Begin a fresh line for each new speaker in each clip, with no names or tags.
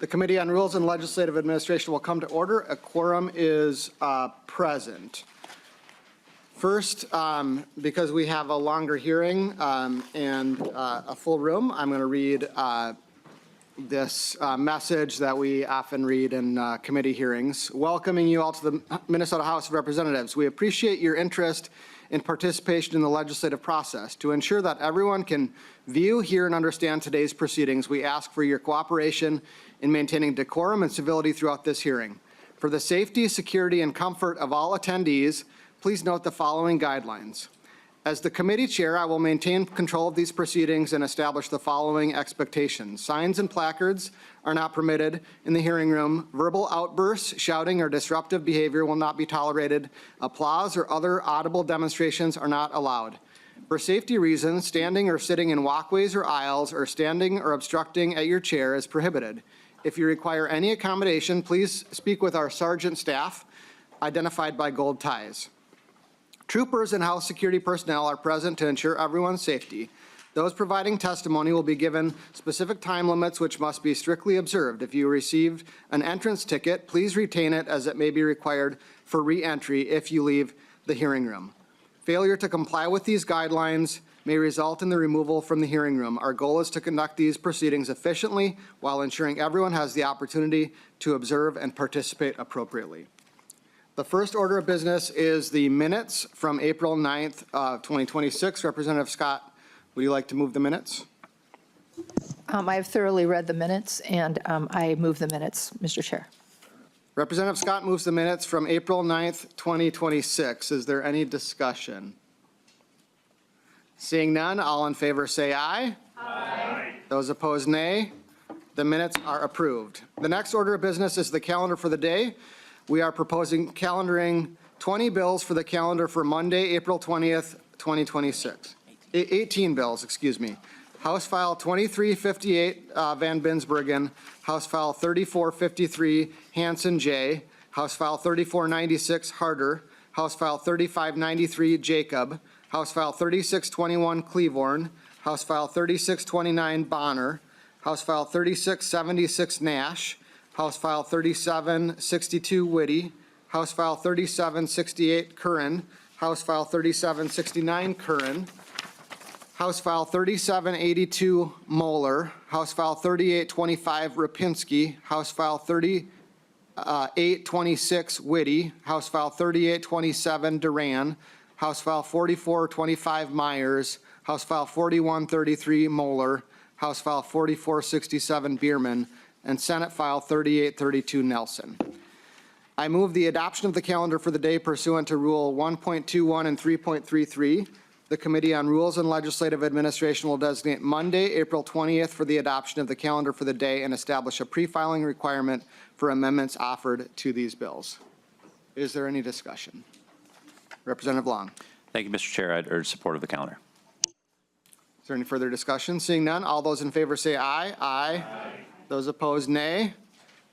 The Committee on Rules and Legislative Administration will come to order. A quorum is present. First, because we have a longer hearing and a full room, I'm going to read this message that we often read in committee hearings. Welcoming you all to the Minnesota House of Representatives. We appreciate your interest in participation in the legislative process. To ensure that everyone can view, hear, and understand today's proceedings, we ask for your cooperation in maintaining decorum and civility throughout this hearing. For the safety, security, and comfort of all attendees, please note the following guidelines. As the committee chair, I will maintain control of these proceedings and establish the following expectations. Signs and placards are not permitted in the hearing room. Verbal outbursts, shouting, or disruptive behavior will not be tolerated. Applause or other audible demonstrations are not allowed. For safety reasons, standing or sitting in walkways or aisles or standing or obstructing at your chair is prohibited. If you require any accommodation, please speak with our sergeant staff, identified by gold ties. Troopers and House security personnel are present to ensure everyone's safety. Those providing testimony will be given specific time limits which must be strictly observed. If you received an entrance ticket, please retain it as it may be required for re-entry if you leave the hearing room. Failure to comply with these guidelines may result in the removal from the hearing room. Our goal is to conduct these proceedings efficiently while ensuring everyone has the opportunity to observe and participate appropriately. The first order of business is the minutes from April 9th, 2026. Representative Scott, would you like to move the minutes?
I have thoroughly read the minutes, and I move the minutes, Mr. Chair.
Representative Scott moves the minutes from April 9th, 2026. Is there any discussion? Seeing none, all in favor say aye. Aye. Those opposed, nay. The minutes are approved. The next order of business is the calendar for the day. We are proposing calendaring 20 bills for the calendar for Monday, April 20th, 2026. 18 bills, excuse me. House File 2358, Van Binsbergen. House File 3453, Hanson J. House File 3496, Harder. House File 3593, Jacob. House File 3621, Cleavorn. House File 3629, Bonner. House File 3676, Nash. House File 3762, Whitty. House File 3768, Curran. House File 3769, Curran. House File 3782, Moeller. House File 3825, Rapinski. House File 3826, Whitty. House File 3827, Duran. House File 4425, Myers. House File 4133, Moeller. House File 4467, Bierman. And Senate File 3832, Nelson. I move the adoption of the calendar for the day pursuant to Rule 1.21 and 3.33. The Committee on Rules and Legislative Administration will designate Monday, April 20th for the adoption of the calendar for the day and establish a pre-filing requirement for amendments offered to these bills. Is there any discussion? Representative Long.
Thank you, Mr. Chair. I'd urge support of the calendar.
Is there any further discussion? Seeing none, all those in favor say aye. Aye. Those opposed, nay.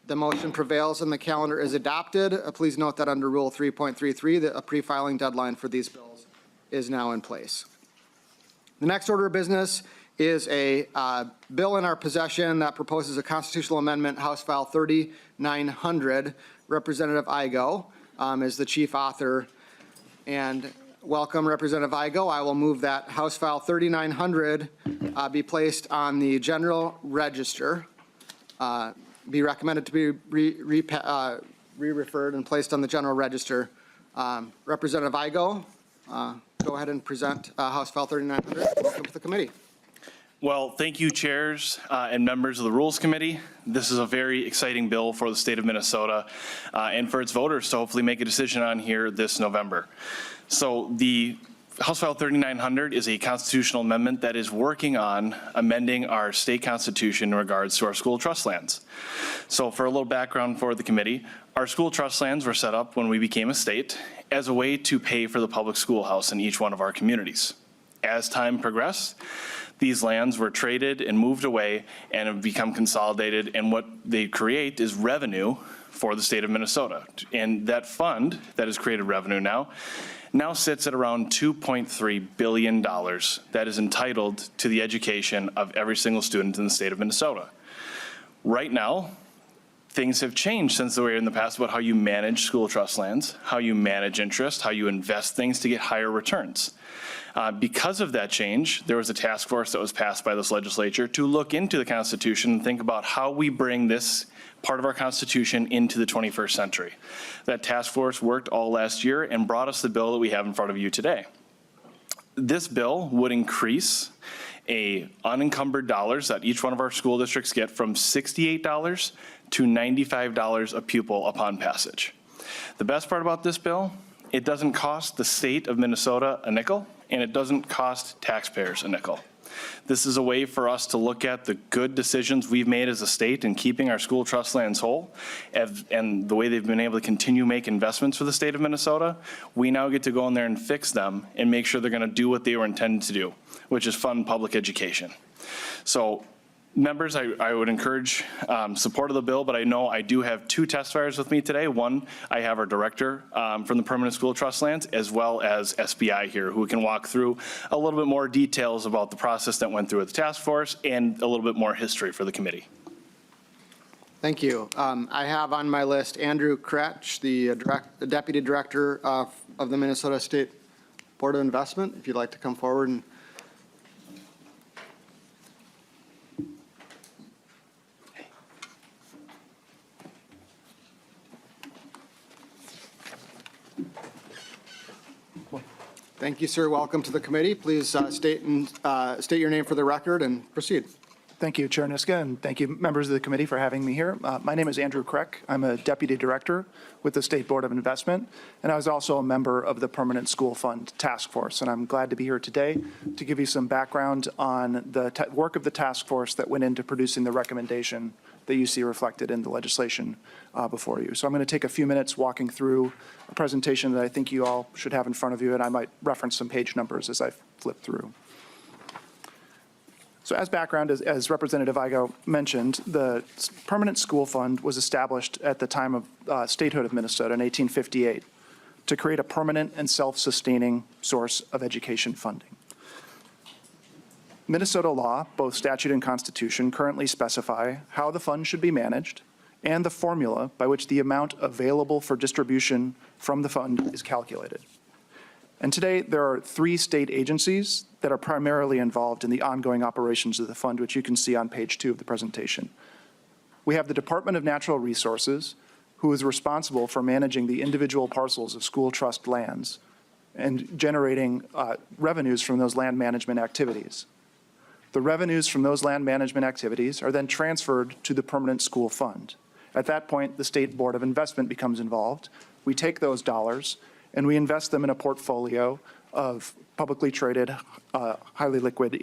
The motion prevails and the calendar is adopted. Please note that under Rule 3.33, a pre-filing deadline for these bills is now in place. The next order of business is a bill in our possession that proposes a constitutional amendment, House File 3900. Representative Igo is the chief author. And welcome, Representative Igo. I will move that House File 3900 be placed on the general register. Be recommended to be re-referred and placed on the general register. Representative Igo, go ahead and present House File 3900. Welcome to the committee.
Well, thank you, chairs and members of the Rules Committee. This is a very exciting bill for the state of Minnesota and for its voters to hopefully make a decision on here this November. So the House File 3900 is a constitutional amendment that is working on amending our state constitution in regards to our school trust lands. So for a little background for the committee, our school trust lands were set up when we became a state as a way to pay for the public schoolhouse in each one of our communities. As time progressed, these lands were traded and moved away and have become consolidated, and what they create is revenue for the state of Minnesota. And that fund that has created revenue now sits at around $2.3 billion that is entitled to the education of every single student in the state of Minnesota. Right now, things have changed since they were in the past about how you manage school trust lands, how you manage interest, how you invest things to get higher returns. Because of that change, there was a task force that was passed by this legislature to look into the Constitution and think about how we bring this part of our Constitution into the 21st century. That task force worked all last year and brought us the bill that we have in front of you today. This bill would increase unencumbered dollars that each one of our school districts get from $68 to $95 a pupil upon passage. The best part about this bill, it doesn't cost the state of Minnesota a nickel, and it doesn't cost taxpayers a nickel. This is a way for us to look at the good decisions we've made as a state in keeping our school trust lands whole, and the way they've been able to continue to make investments for the state of Minnesota. We now get to go in there and fix them and make sure they're going to do what they were intended to do, which is fund public education. So members, I would encourage support of the bill, but I know I do have two testifiers with me today. One, I have our director from the Permanent School Trust Lands, as well as SBI here, who can walk through a little bit more details about the process that went through with the task force and a little bit more history for the committee.
Thank you. I have on my list Andrew Kretsch, the Deputy Director of the Minnesota State Board of Investment, if you'd like to come forward and Thank you, sir. Welcome to the committee. Please state your name for the record and proceed.
Thank you, Chair Niska, and thank you, members of the committee, for having me here. My name is Andrew Kreck. I'm a Deputy Director with the State Board of Investment, and I was also a member of the Permanent School Fund Task Force. And I'm glad to be here today to give you some background on the work of the task force that went into producing the recommendation that you see reflected in the legislation before you. So I'm going to take a few minutes walking through a presentation that I think you all should have in front of you, and I might reference some page numbers as I flip through. So as background, as Representative Igo mentioned, the Permanent School Fund was established at the time of statehood of Minnesota in 1858 to create a permanent and self-sustaining source of education funding. Minnesota law, both statute and constitution, currently specify how the fund should be managed and the formula by which the amount available for distribution from the fund is calculated. And today, there are 3 state agencies that are primarily involved in the ongoing operations of the fund, which you can see on page 2 of the presentation. We have the Department of Natural Resources, who is responsible for managing the individual parcels of school trust lands and generating revenues from those land management activities. The revenues from those land management activities are then transferred to the Permanent School Fund. At that point, the State Board of Investment becomes involved. We take those dollars and we invest them in a portfolio of publicly traded, highly liquid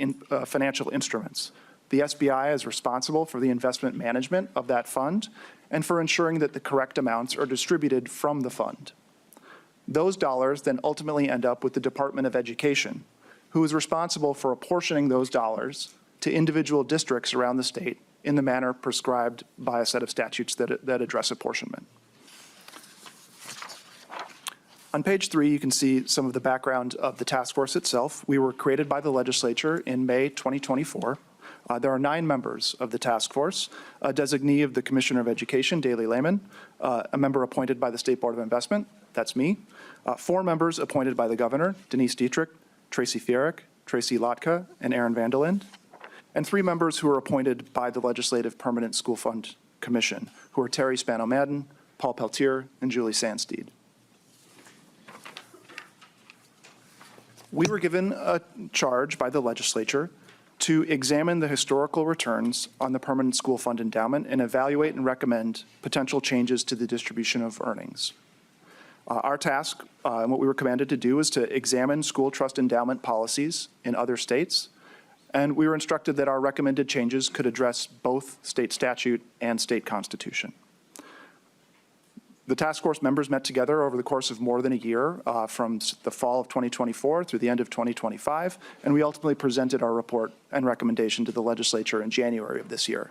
financial instruments. The SBI is responsible for the investment management of that fund and for ensuring that the correct amounts are distributed from the fund. Those dollars then ultimately end up with the Department of Education, who is responsible for apportioning those dollars to individual districts around the state in the manner prescribed by a set of statutes that address apportionment. On page 3, you can see some of the background of the task force itself. We were created by the legislature in May 2024. There are 9 members of the task force, a designee of the Commissioner of Education, Daley Lehman, a member appointed by the State Board of Investment, that's me, 4 members appointed by the governor, Denise Dietrich, Tracy Fierick, Tracy Lotka, and Aaron Vanderlind, and 3 members who are appointed by the Legislative Permanent School Fund Commission, who are Terry Spano-Madden, Paul Peltier, and Julie Sandsteed. We were given a charge by the legislature to examine the historical returns on the Permanent School Fund endowment and evaluate and recommend potential changes to the distribution of earnings. Our task and what we were commanded to do is to examine school trust endowment policies in other states, and we were instructed that our recommended changes could address both state statute and state constitution. The task force members met together over the course of more than a year, from the fall of 2024 through the end of 2025, and we ultimately presented our report and recommendation to the legislature in January of this year.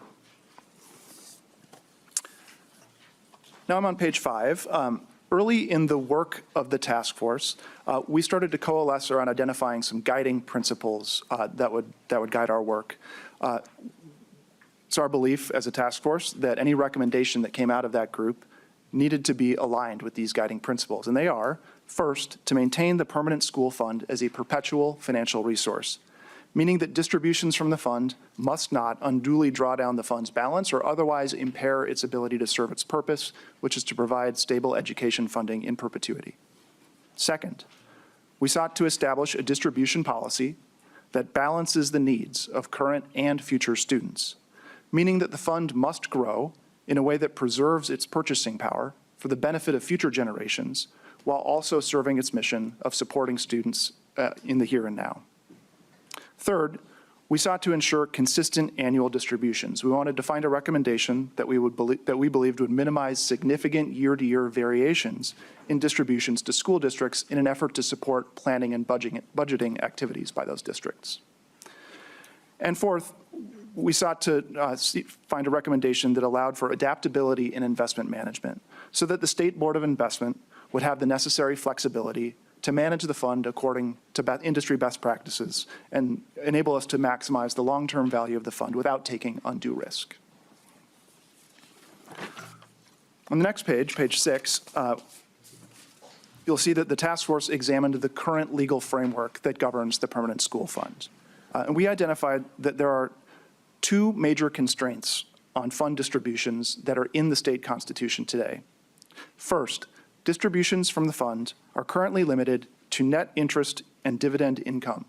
Now I'm on page 5. Early in the work of the task force, we started to coalesce around identifying some guiding principles that would guide our work. It's our belief as a task force that any recommendation that came out of that group needed to be aligned with these guiding principles. And they are, first, to maintain the permanent school fund as a perpetual financial resource, meaning that distributions from the fund must not unduly draw down the fund's balance or otherwise impair its ability to serve its purpose, which is to provide stable education funding in perpetuity. Second, we sought to establish a distribution policy that balances the needs of current and future students, meaning that the fund must grow in a way that preserves its purchasing power for the benefit of future generations, while also serving its mission of supporting students in the here and now. Third, we sought to ensure consistent annual distributions. We wanted to find a recommendation that we believed would minimize significant year-to-year variations in distributions to school districts in an effort to support planning and budgeting activities by those districts. And fourth, we sought to find a recommendation that allowed for adaptability in investment management so that the State Board of Investment would have the necessary flexibility to manage the fund according to industry best practices and enable us to maximize the long-term value of the fund without taking undue risk. On the next page, page 6, you'll see that the task force examined the current legal framework that governs the permanent school fund. And we identified that there are two major constraints on fund distributions that are in the state constitution today. First, distributions from the fund are currently limited to net interest and dividend income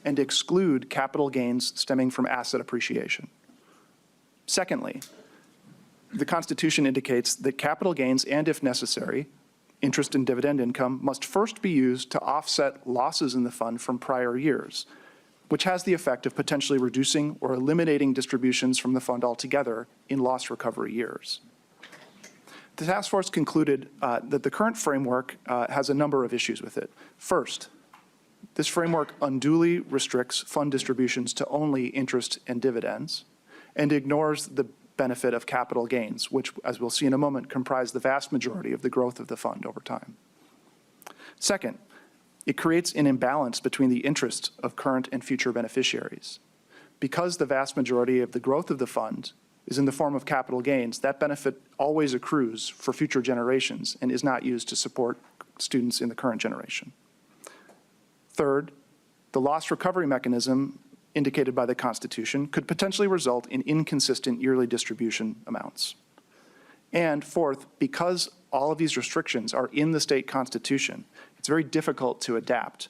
and exclude capital gains stemming from asset appreciation. Secondly, the Constitution indicates that capital gains and, if necessary, interest and dividend income must first be used to offset losses in the fund from prior years, which has the effect of potentially reducing or eliminating distributions from the fund altogether in loss recovery years. The task force concluded that the current framework has a number of issues with it. First, this framework unduly restricts fund distributions to only interest and dividends and ignores the benefit of capital gains, which, as we'll see in a moment, comprise the vast majority of the growth of the fund over time. Second, it creates an imbalance between the interests of current and future beneficiaries. Because the vast majority of the growth of the fund is in the form of capital gains, that benefit always accrues for future generations and is not used to support students in the current generation. Third, the loss recovery mechanism indicated by the Constitution could potentially result in inconsistent yearly distribution amounts. And fourth, because all of these restrictions are in the state constitution, it's very difficult to adapt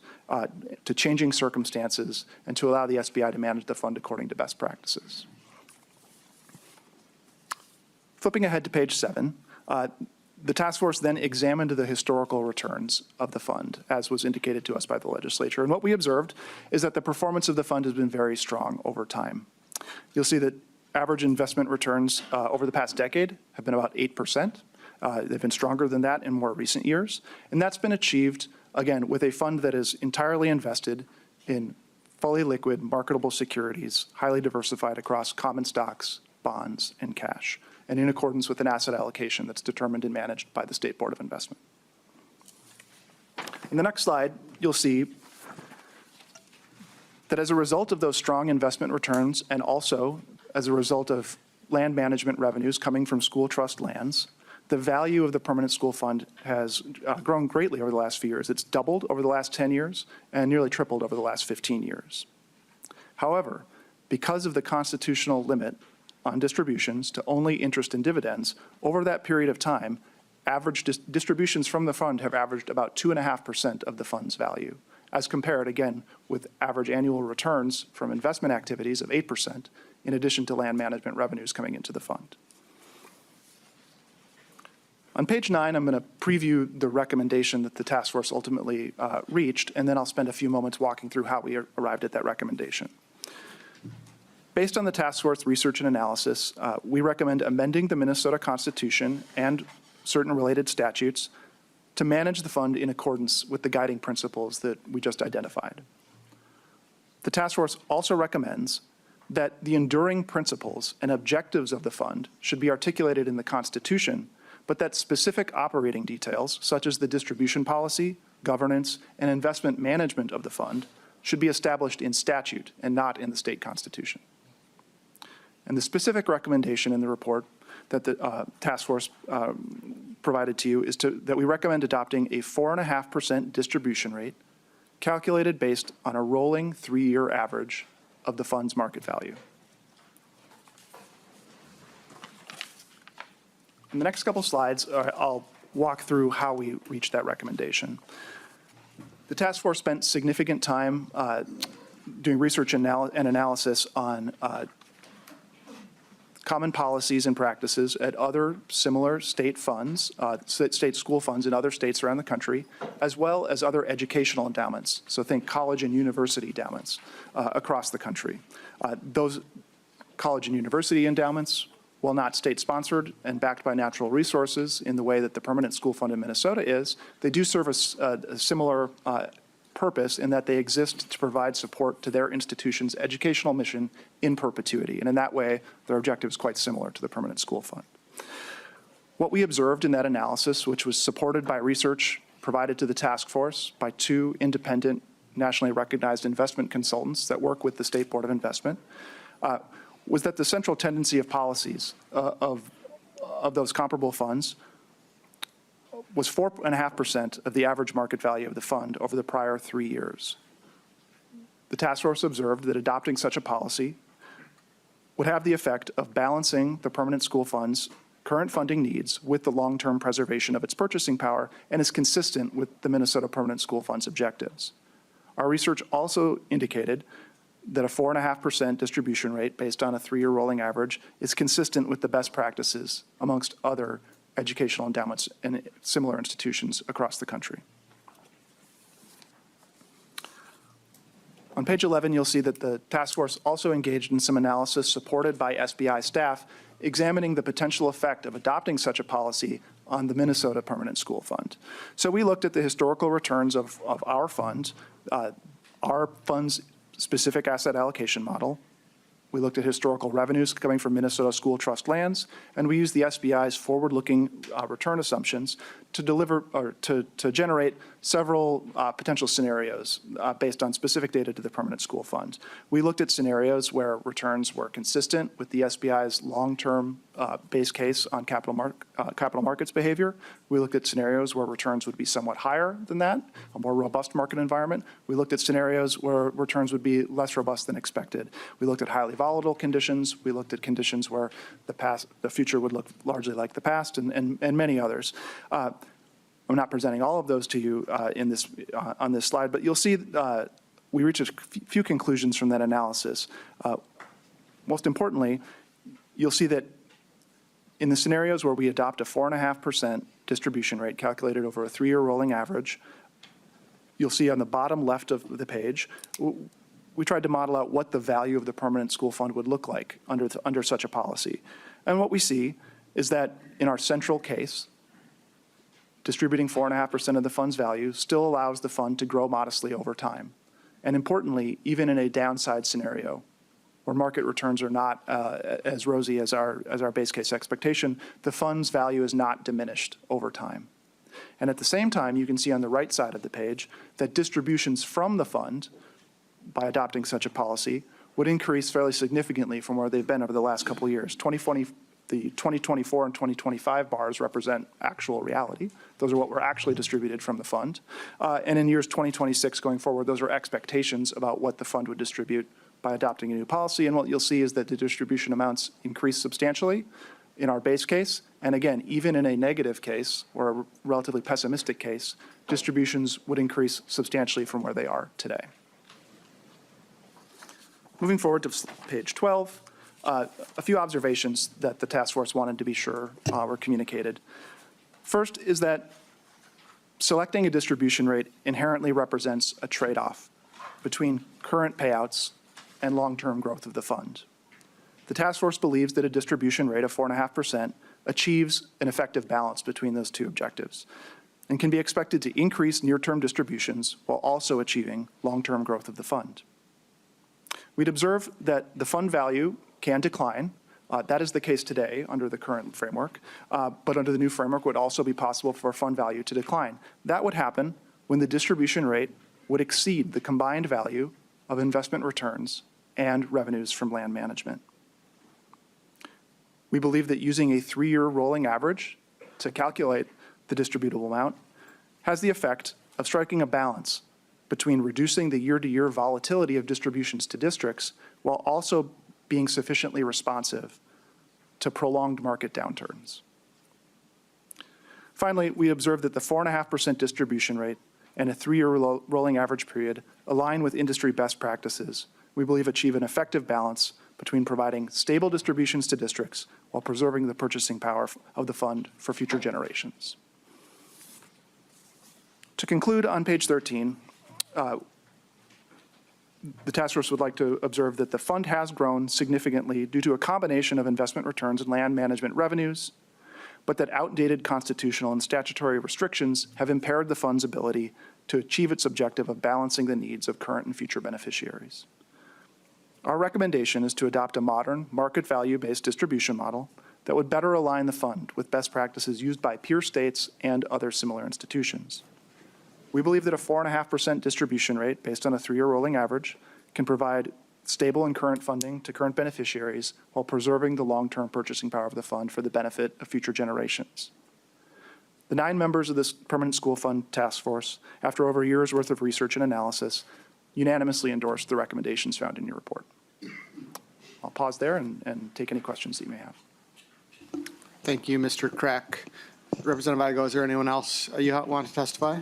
to changing circumstances and to allow the SBI to manage the fund according to best practices. Flipping ahead to page 7, the task force then examined the historical returns of the fund, as was indicated to us by the legislature. And what we observed is that the performance of the fund has been very strong over time. You'll see that average investment returns over the past decade have been about 8%. They've been stronger than that in more recent years. And that's been achieved, again, with a fund that is entirely invested in fully liquid, marketable securities, highly diversified across common stocks, bonds, and cash, and in accordance with an asset allocation that's determined and managed by the State Board of Investment. In the next slide, you'll see that as a result of those strong investment returns and also as a result of land management revenues coming from school trust lands, the value of the permanent school fund has grown greatly over the last few years. It's doubled over the last 10 years and nearly tripled over the last 15 years. However, because of the constitutional limit on distributions to only interest and dividends, over that period of time, average distributions from the fund have averaged about 2.5% of the fund's value, as compared, again, with average annual returns from investment activities of 8%, in addition to land management revenues coming into the fund. On page 9, I'm going to preview the recommendation that the task force ultimately reached, and then I'll spend a few moments walking through how we arrived at that recommendation. Based on the task force research and analysis, we recommend amending the Minnesota Constitution and certain related statutes to manage the fund in accordance with the guiding principles that we just identified. The task force also recommends that the enduring principles and objectives of the fund should be articulated in the Constitution, but that specific operating details, such as the distribution policy, governance, and investment management of the fund, should be established in statute and not in the state constitution. And the specific recommendation in the report that the task force provided to you is that we recommend adopting a 4.5% distribution rate calculated based on a rolling 3-year average of the fund's market value. In the next couple slides, I'll walk through how we reached that recommendation. The task force spent significant time doing research and analysis on common policies and practices at other similar state funds, state school funds in other states around the country, as well as other educational endowments. So think college and university endowments across the country. Those college and university endowments, while not state-sponsored and backed by natural resources in the way that the Permanent School Fund in Minnesota is, they do serve a similar purpose in that they exist to provide support to their institution's educational mission in perpetuity. And in that way, their objective is quite similar to the Permanent School Fund. What we observed in that analysis, which was supported by research provided to the task force by 2 independent, nationally recognized investment consultants that work with the State Board of Investment, was that the central tendency of policies of those comparable funds was 4.5% of the average market value of the fund over the prior 3 years. The task force observed that adopting such a policy would have the effect of balancing the Permanent School Fund's current funding needs with the long-term preservation of its purchasing power and is consistent with the Minnesota Permanent School Fund's objectives. Our research also indicated that a 4.5% distribution rate based on a 3-year rolling average is consistent with the best practices amongst other educational endowments and similar institutions across the country. On page 11, you'll see that the task force also engaged in some analysis supported by SBI staff examining the potential effect of adopting such a policy on the Minnesota Permanent School Fund. So we looked at the historical returns of our fund, our fund's specific asset allocation model. We looked at historical revenues coming from Minnesota School Trust lands, and we used the SBI's forward-looking return assumptions to deliver or to generate several potential scenarios based on specific data to the Permanent School Fund. We looked at scenarios where returns were consistent with the SBI's long-term base case on capital markets behavior. We looked at scenarios where returns would be somewhat higher than that, a more robust market environment. We looked at scenarios where returns would be less robust than expected. We looked at highly volatile conditions. We looked at conditions where the future would look largely like the past, and many others. I'm not presenting all of those to you on this slide, but you'll see we reached a few conclusions from that analysis. Most importantly, you'll see that in the scenarios where we adopt a 4.5% distribution rate calculated over a 3-year rolling average, you'll see on the bottom left of the page, we tried to model out what the value of the Permanent School Fund would look like under such a policy. And what we see is that in our central case, distributing 4.5% of the fund's value still allows the fund to grow modestly over time. And importantly, even in a downside scenario where market returns are not as rosy as our base case expectation, the fund's value is not diminished over time. And at the same time, you can see on the right side of the page that distributions from the fund, by adopting such a policy, would increase fairly significantly from where they've been over the last couple of years. The 2024 and 2025 bars represent actual reality. Those are what were actually distributed from the fund. And in years 2026 going forward, those are expectations about what the fund would distribute by adopting a new policy. And what you'll see is that the distribution amounts increase substantially in our base case. And again, even in a negative case or a relatively pessimistic case, distributions would increase substantially from where they are today. Moving forward to page 12. A few observations that the task force wanted to be sure were communicated. First is that selecting a distribution rate inherently represents a trade-off between current payouts and long-term growth of the fund. The task force believes that a distribution rate of 4.5% achieves an effective balance between those two objectives and can be expected to increase near-term distributions while also achieving long-term growth of the fund. We'd observe that the fund value can decline. That is the case today under the current framework, but under the new framework it would also be possible for fund value to decline. That would happen when the distribution rate would exceed the combined value of investment returns and revenues from land management. We believe that using a 3-year rolling average to calculate the distributable amount has the effect of striking a balance between reducing the year-to-year volatility of distributions to districts while also being sufficiently responsive to prolonged market downturns. Finally, we observe that the 4.5% distribution rate and a 3-year rolling average period align with industry best practices. We believe achieve an effective balance between providing stable distributions to districts while preserving the purchasing power of the fund for future generations. To conclude on page 13, the task force would like to observe that the fund has grown significantly due to a combination of investment returns and land management revenues, but that outdated constitutional and statutory restrictions have impaired the fund's ability to achieve its objective of balancing the needs of current and future beneficiaries. Our recommendation is to adopt a modern, market value-based distribution model that would better align the fund with best practices used by peer states and other similar institutions. We believe that a 4.5% distribution rate based on a 3-year rolling average can provide stable and current funding to current beneficiaries while preserving the long-term purchasing power of the fund for the benefit of future generations. The 9 members of this Permanent School Fund Task Force, after over a year's worth of research and analysis, unanimously endorsed the recommendations found in your report. I'll pause there and take any questions that you may have.
Thank you, Mr. Crack. Representative Igo, is there anyone else you want to testify?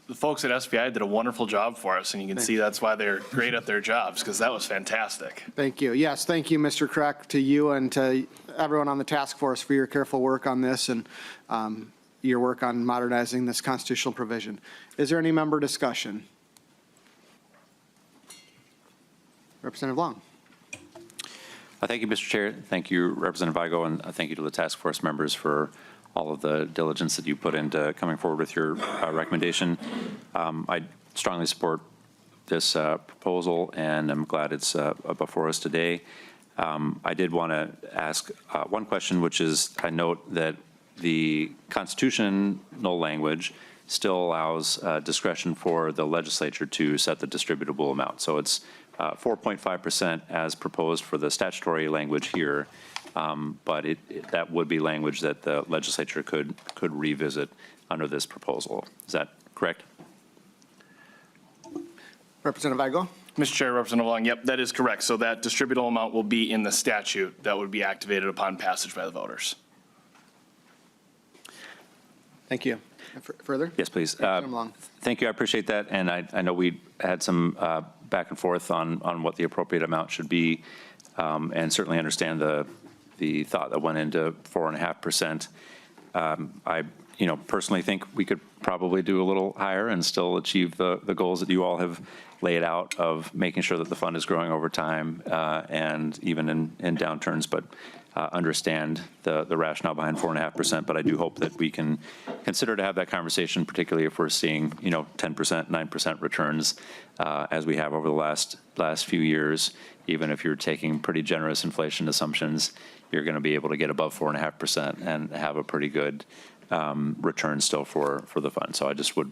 The folks at SBI did a wonderful job for us, and you can see that's why they're great at their jobs, because that was fantastic.
Thank you. Yes, thank you, Mr. Crack, to you and to everyone on the task force for your careful work on this and your work on modernizing this constitutional provision. Is there any member discussion? Representative Long.
Thank you, Mr. Chair. Thank you, Representative Igo, and thank you to the task force members for all of the diligence that you put into coming forward with your recommendation. I strongly support this proposal, and I'm glad it's before us today. I did want to ask one question, which is I note that the constitutional language still allows discretion for the legislature to set the distributable amount. So it's 4.5% as proposed for the statutory language here. But that would be language that the legislature could revisit under this proposal. Is that correct?
Representative Igo.
Mr. Chair, Representative Long, yep, that is correct. So that distributable amount will be in the statute that would be activated upon passage by the voters.
Thank you. Further?
Yes, please.
Representative Long.
Thank you. I appreciate that. And I know we had some back and forth on what the appropriate amount should be, and certainly understand the thought that went into 4.5%. I, personally think we could probably do a little higher and still achieve the goals that you all have laid out of making sure that the fund is growing over time and even in downturns, but understand the rationale behind 4.5%. But I do hope that we can consider to have that conversation, particularly if we're seeing, 10%, 9% returns as we have over the last few years. Even if you're taking pretty generous inflation assumptions, you're going to be able to get above 4.5% and have a pretty good return still for the fund. So I just would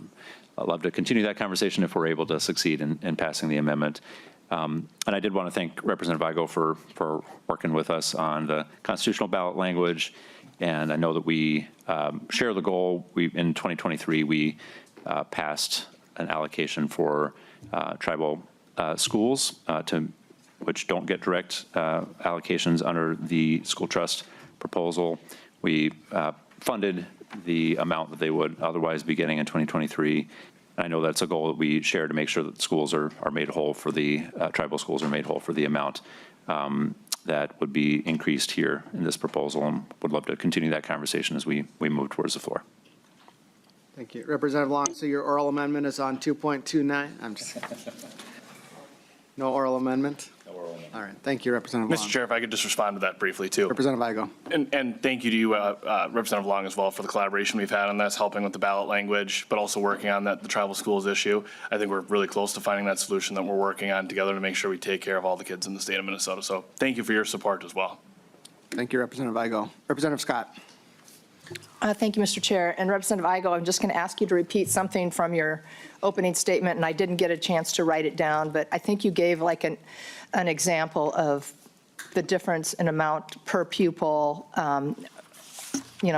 love to continue that conversation if we're able to succeed in passing the amendment. And I did want to thank Representative Igo for working with us on the constitutional ballot language. And I know that we share the goal. In 2023, we passed an allocation for tribal schools which don't get direct allocations under the school trust proposal. We funded the amount that they would otherwise be getting in 2023. I know that's a goal that we share to make sure that schools are made whole for the, tribal schools are made whole for the amount that would be increased here in this proposal, and would love to continue that conversation as we move towards the floor.
Thank you. Representative Long, so your oral amendment is on 2.29? I'm just no oral amendment? No oral amendment. All right. Thank you, Representative Long.
Mr. Chair, if I could just respond to that briefly, too.
Representative Igo.
And thank you to you, Representative Long, as well, for the collaboration we've had on this, helping with the ballot language, but also working on the tribal schools issue. I think we're really close to finding that solution that we're working on together to make sure we take care of all the kids in the state of Minnesota. So thank you for your support as well.
Thank you, Representative Igo. Representative Scott.
Thank you, Mr. Chair. And Representative Igo, I'm just going to ask you to repeat something from your opening statement, and I didn't get a chance to write it down, but I think you gave like an example of the difference in amount per pupil,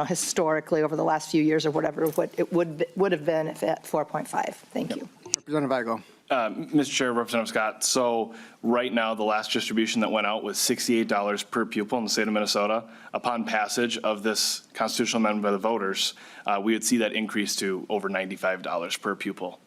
historically over the last few years or whatever, what it would have been if at 4.5. Thank you.
Representative Igo.
Mr. Chair, Representative Scott, so right now, the last distribution that went out was $68 per pupil in the state of Minnesota. Upon passage of this constitutional amendment by the voters, we would see that increase to over $95 per pupil.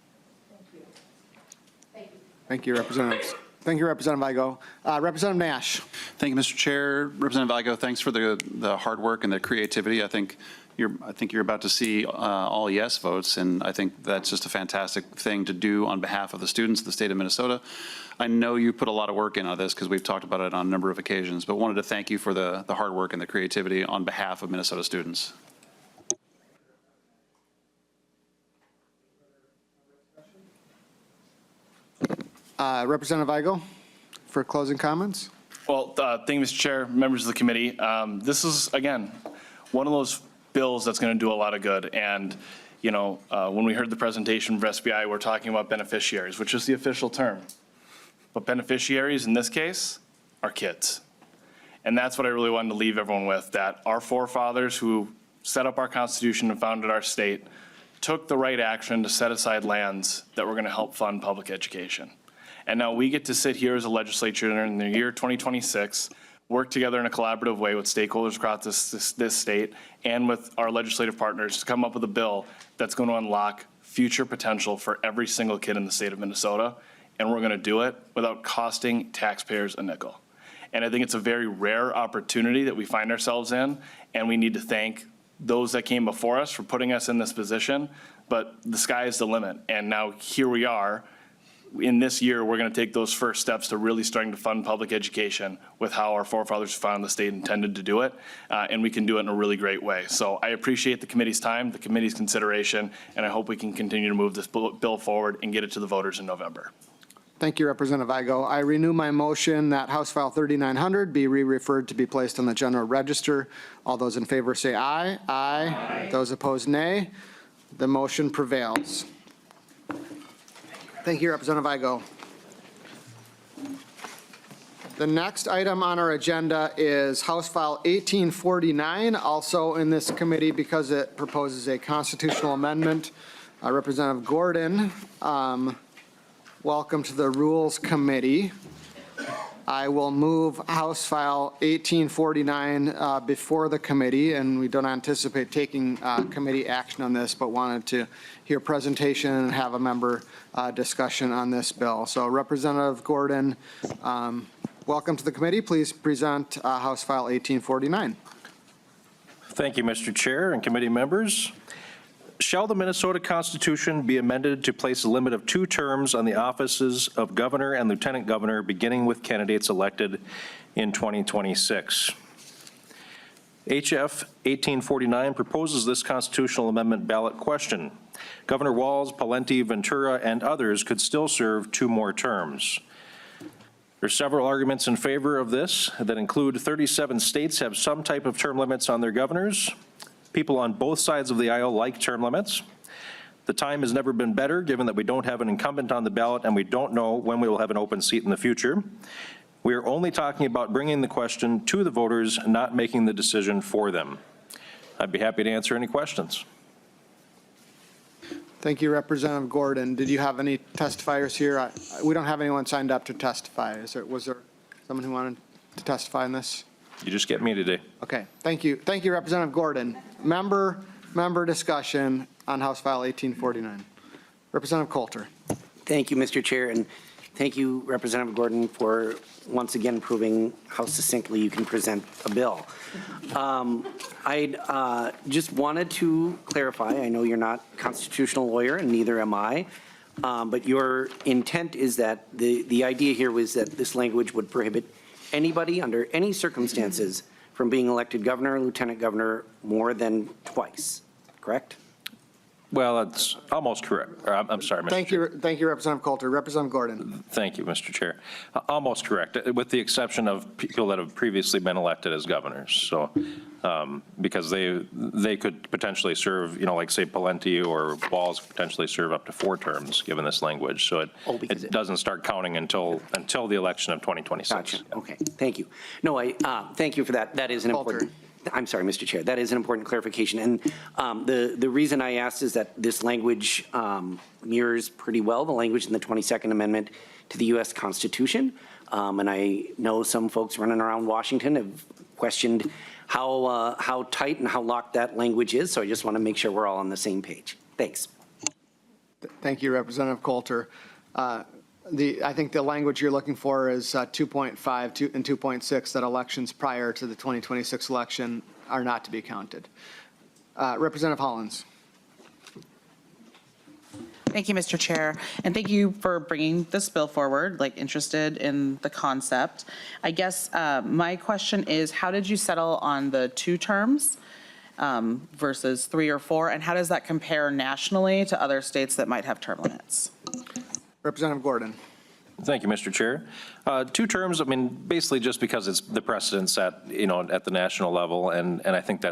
Thank you, Representatives. Thank you, Representative Igo. Representative Nash.
Thank you, Mr. Chair. Representative Igo, thanks for the hard work and the creativity. I think you're about to see all yes votes, and I think that's just a fantastic thing to do on behalf of the students of the state of Minnesota. I know you put a lot of work into this because we've talked about it on a number of occasions, but wanted to thank you for the hard work and the creativity on behalf of Minnesota students.
Representative Igo for closing comments.
Well, thank you, Mr. Chair, members of the committee. This is, again, one of those bills that's going to do a lot of good. And, when we heard the presentation from SBI, we're talking about beneficiaries, which is the official term. But beneficiaries in this case are kids. And that's what I really wanted to leave everyone with, that our forefathers who set up our Constitution and founded our state took the right action to set aside lands that were going to help fund public education. And now we get to sit here as a legislature in the year 2026, work together in a collaborative way with stakeholders across this state and with our legislative partners to come up with a bill that's going to unlock future potential for every single kid in the state of Minnesota. And we're going to do it without costing taxpayers a nickel. And I think it's a very rare opportunity that we find ourselves in, and we need to thank those that came before us for putting us in this position, but the sky is the limit. And now here we are. In this year, we're going to take those first steps to really starting to fund public education with how our forefathers who founded the state intended to do it, and we can do it in a really great way. So I appreciate the committee's time, the committee's consideration, and I hope we can continue to move this bill forward and get it to the voters in November.
Thank you, Representative Igo. I renew my motion that House File 3900 be re-referred to be placed on the general register. All those in favor say aye. Aye. Those opposed, nay. The motion prevails. Thank you, Representative Igo. The next item on our agenda is House File 1849, also in this committee because it proposes a constitutional amendment. Representative Gordon, welcome to the Rules Committee. I will move House File 1849 before the committee, and we don't anticipate taking committee action on this, but wanted to hear presentation and have a member discussion on this bill. So Representative Gordon, welcome to the committee. Please present House File 1849.
Thank you, Mr. Chair and committee members. Shall the Minnesota Constitution be amended to place a limit of 2 terms on the offices of governor and lieutenant governor, beginning with candidates elected in 2026? HF 1849 proposes this constitutional amendment ballot question. Governor Walz, Pawlenty, Ventura, and others could still serve 2 more terms. There are several arguments in favor of this that include 37 states have some type of term limits on their governors. People on both sides of the aisle like term limits. The time has never been better, given that we don't have an incumbent on the ballot and we don't know when we will have an open seat in the future. We are only talking about bringing the question to the voters, not making the decision for them. I'd be happy to answer any questions.
Thank you, Representative Gordon. Did you have any testifiers here? We don't have anyone signed up to testify. Was there someone who wanted to testify in this?
You just get me today.
Okay, thank you. Thank you, Representative Gordon. Member discussion on House File 1849. Representative Coulter.
Thank you, Mr. Chair, and thank you, Representative Gordon, for once again proving how succinctly you can present a bill. I just wanted to clarify, I know you're not a constitutional lawyer and neither am I, but your intent is that the idea here was that this language would prohibit anybody under any circumstances from being elected governor or lieutenant governor more than twice, correct?
Well, that's almost correct. I'm sorry, Mr. Chair.
Thank you, Representative Coulter. Representative Gordon.
Thank you, Mr. Chair. Almost correct, with the exception of people that have previously been elected as governors. So, because they could potentially serve, like say Palenti or Walz could potentially serve up to 4 terms, given this language. So it doesn't start counting until the election of 2026.
Gotcha. Okay, thank you. No, thank you for that. That is an important. I'm sorry, Mr. Chair. That is an important clarification. And the reason I asked is that this language mirrors pretty well the language in the 22nd Amendment to the U.S. Constitution. And I know some folks running around Washington have questioned how tight and how locked that language is. So I just want to make sure we're all on the same page. Thanks.
Thank you, Representative Coulter. I think the language you're looking for is 2.5 and 2.6, that elections prior to the 2026 election are not to be counted. Representative Hollins.
Thank you, Mr. Chair, and thank you for bringing this bill forward, interested in the concept. I guess my question is, how did you settle on the 2 terms versus 3 or 4, and how does that compare nationally to other states that might have term limits?
Representative Gordon.
Thank you, Mr. Chair. 2 terms, basically just because it's the precedent set, at the national level, and I think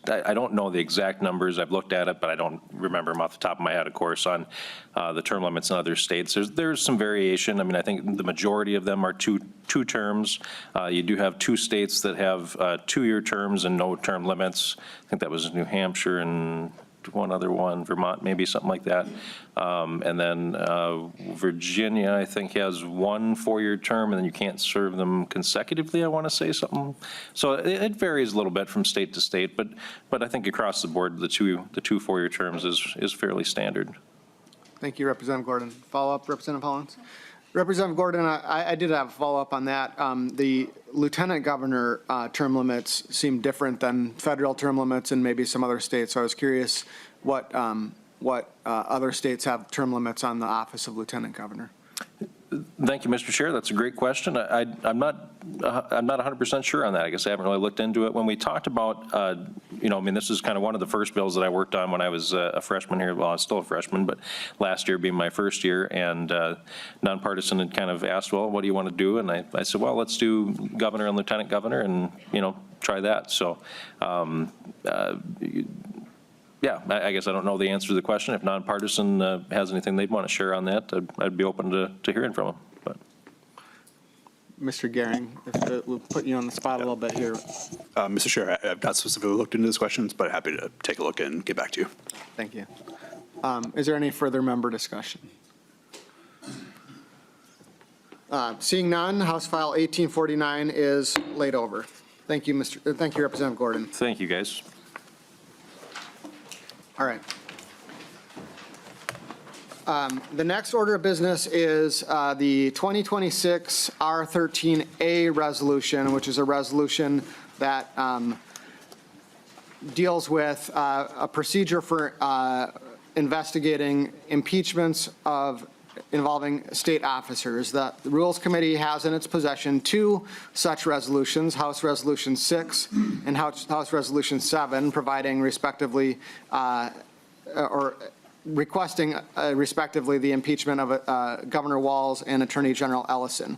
I don't know the exact numbers. I've looked at it, but I don't remember them off the top of my head, of course, on the term limits in other states. There's some variation. I think the majority of them are two terms. You do have 2 states that have 2-year terms and no term limits. I think that was New Hampshire and one other one, Vermont, maybe something like that. And then Virginia, I think, has 1 4-year term, and then you can't serve them consecutively, I want to say something. So it varies a little bit from state to state, but I think across the board, the two 4-year terms is fairly standard.
Thank you, Representative Gordon. Follow-up, Representative Hollins. Representative Gordon, I did have a follow-up on that. The lieutenant governor term limits seem different than federal term limits in maybe some other states. So I was curious what other states have term limits on the office of lieutenant governor.
Thank you, Mr. Chair. That's a great question. I'm not 100% sure on that. I guess I haven't really looked into it. When we talked about, this is kind of one of the first bills that I worked on when I was a freshman here. Well, I was still a freshman, but last year being my first year, and nonpartisan had kind of asked, well, what do you want to do? And I said, well, let's do governor and lieutenant governor, and try that. So. Yeah, I guess I don't know the answer to the question. If nonpartisan has anything they'd want to share on that, I'd be open to hearing from them. But.
Mr. Gehring, we'll put you on the spot a little bit here.
Mr. Chair, I've not specifically looked into these questions, but happy to take a look and get back to you.
Thank you. Is there any further member discussion? Seeing none, House File 1849 is laid over. Thank you, Thank you, Representative Gordon.
Thank you, guys.
All right. The next order of business is the 2026 R13A resolution, which is a resolution that deals with a procedure for investigating impeachments involving state officers. The Rules Committee has in its possession 2 such resolutions, House Resolution 6 and House Resolution 7, providing respectively, or requesting respectively the impeachment of Governor Walz and Attorney General Ellison.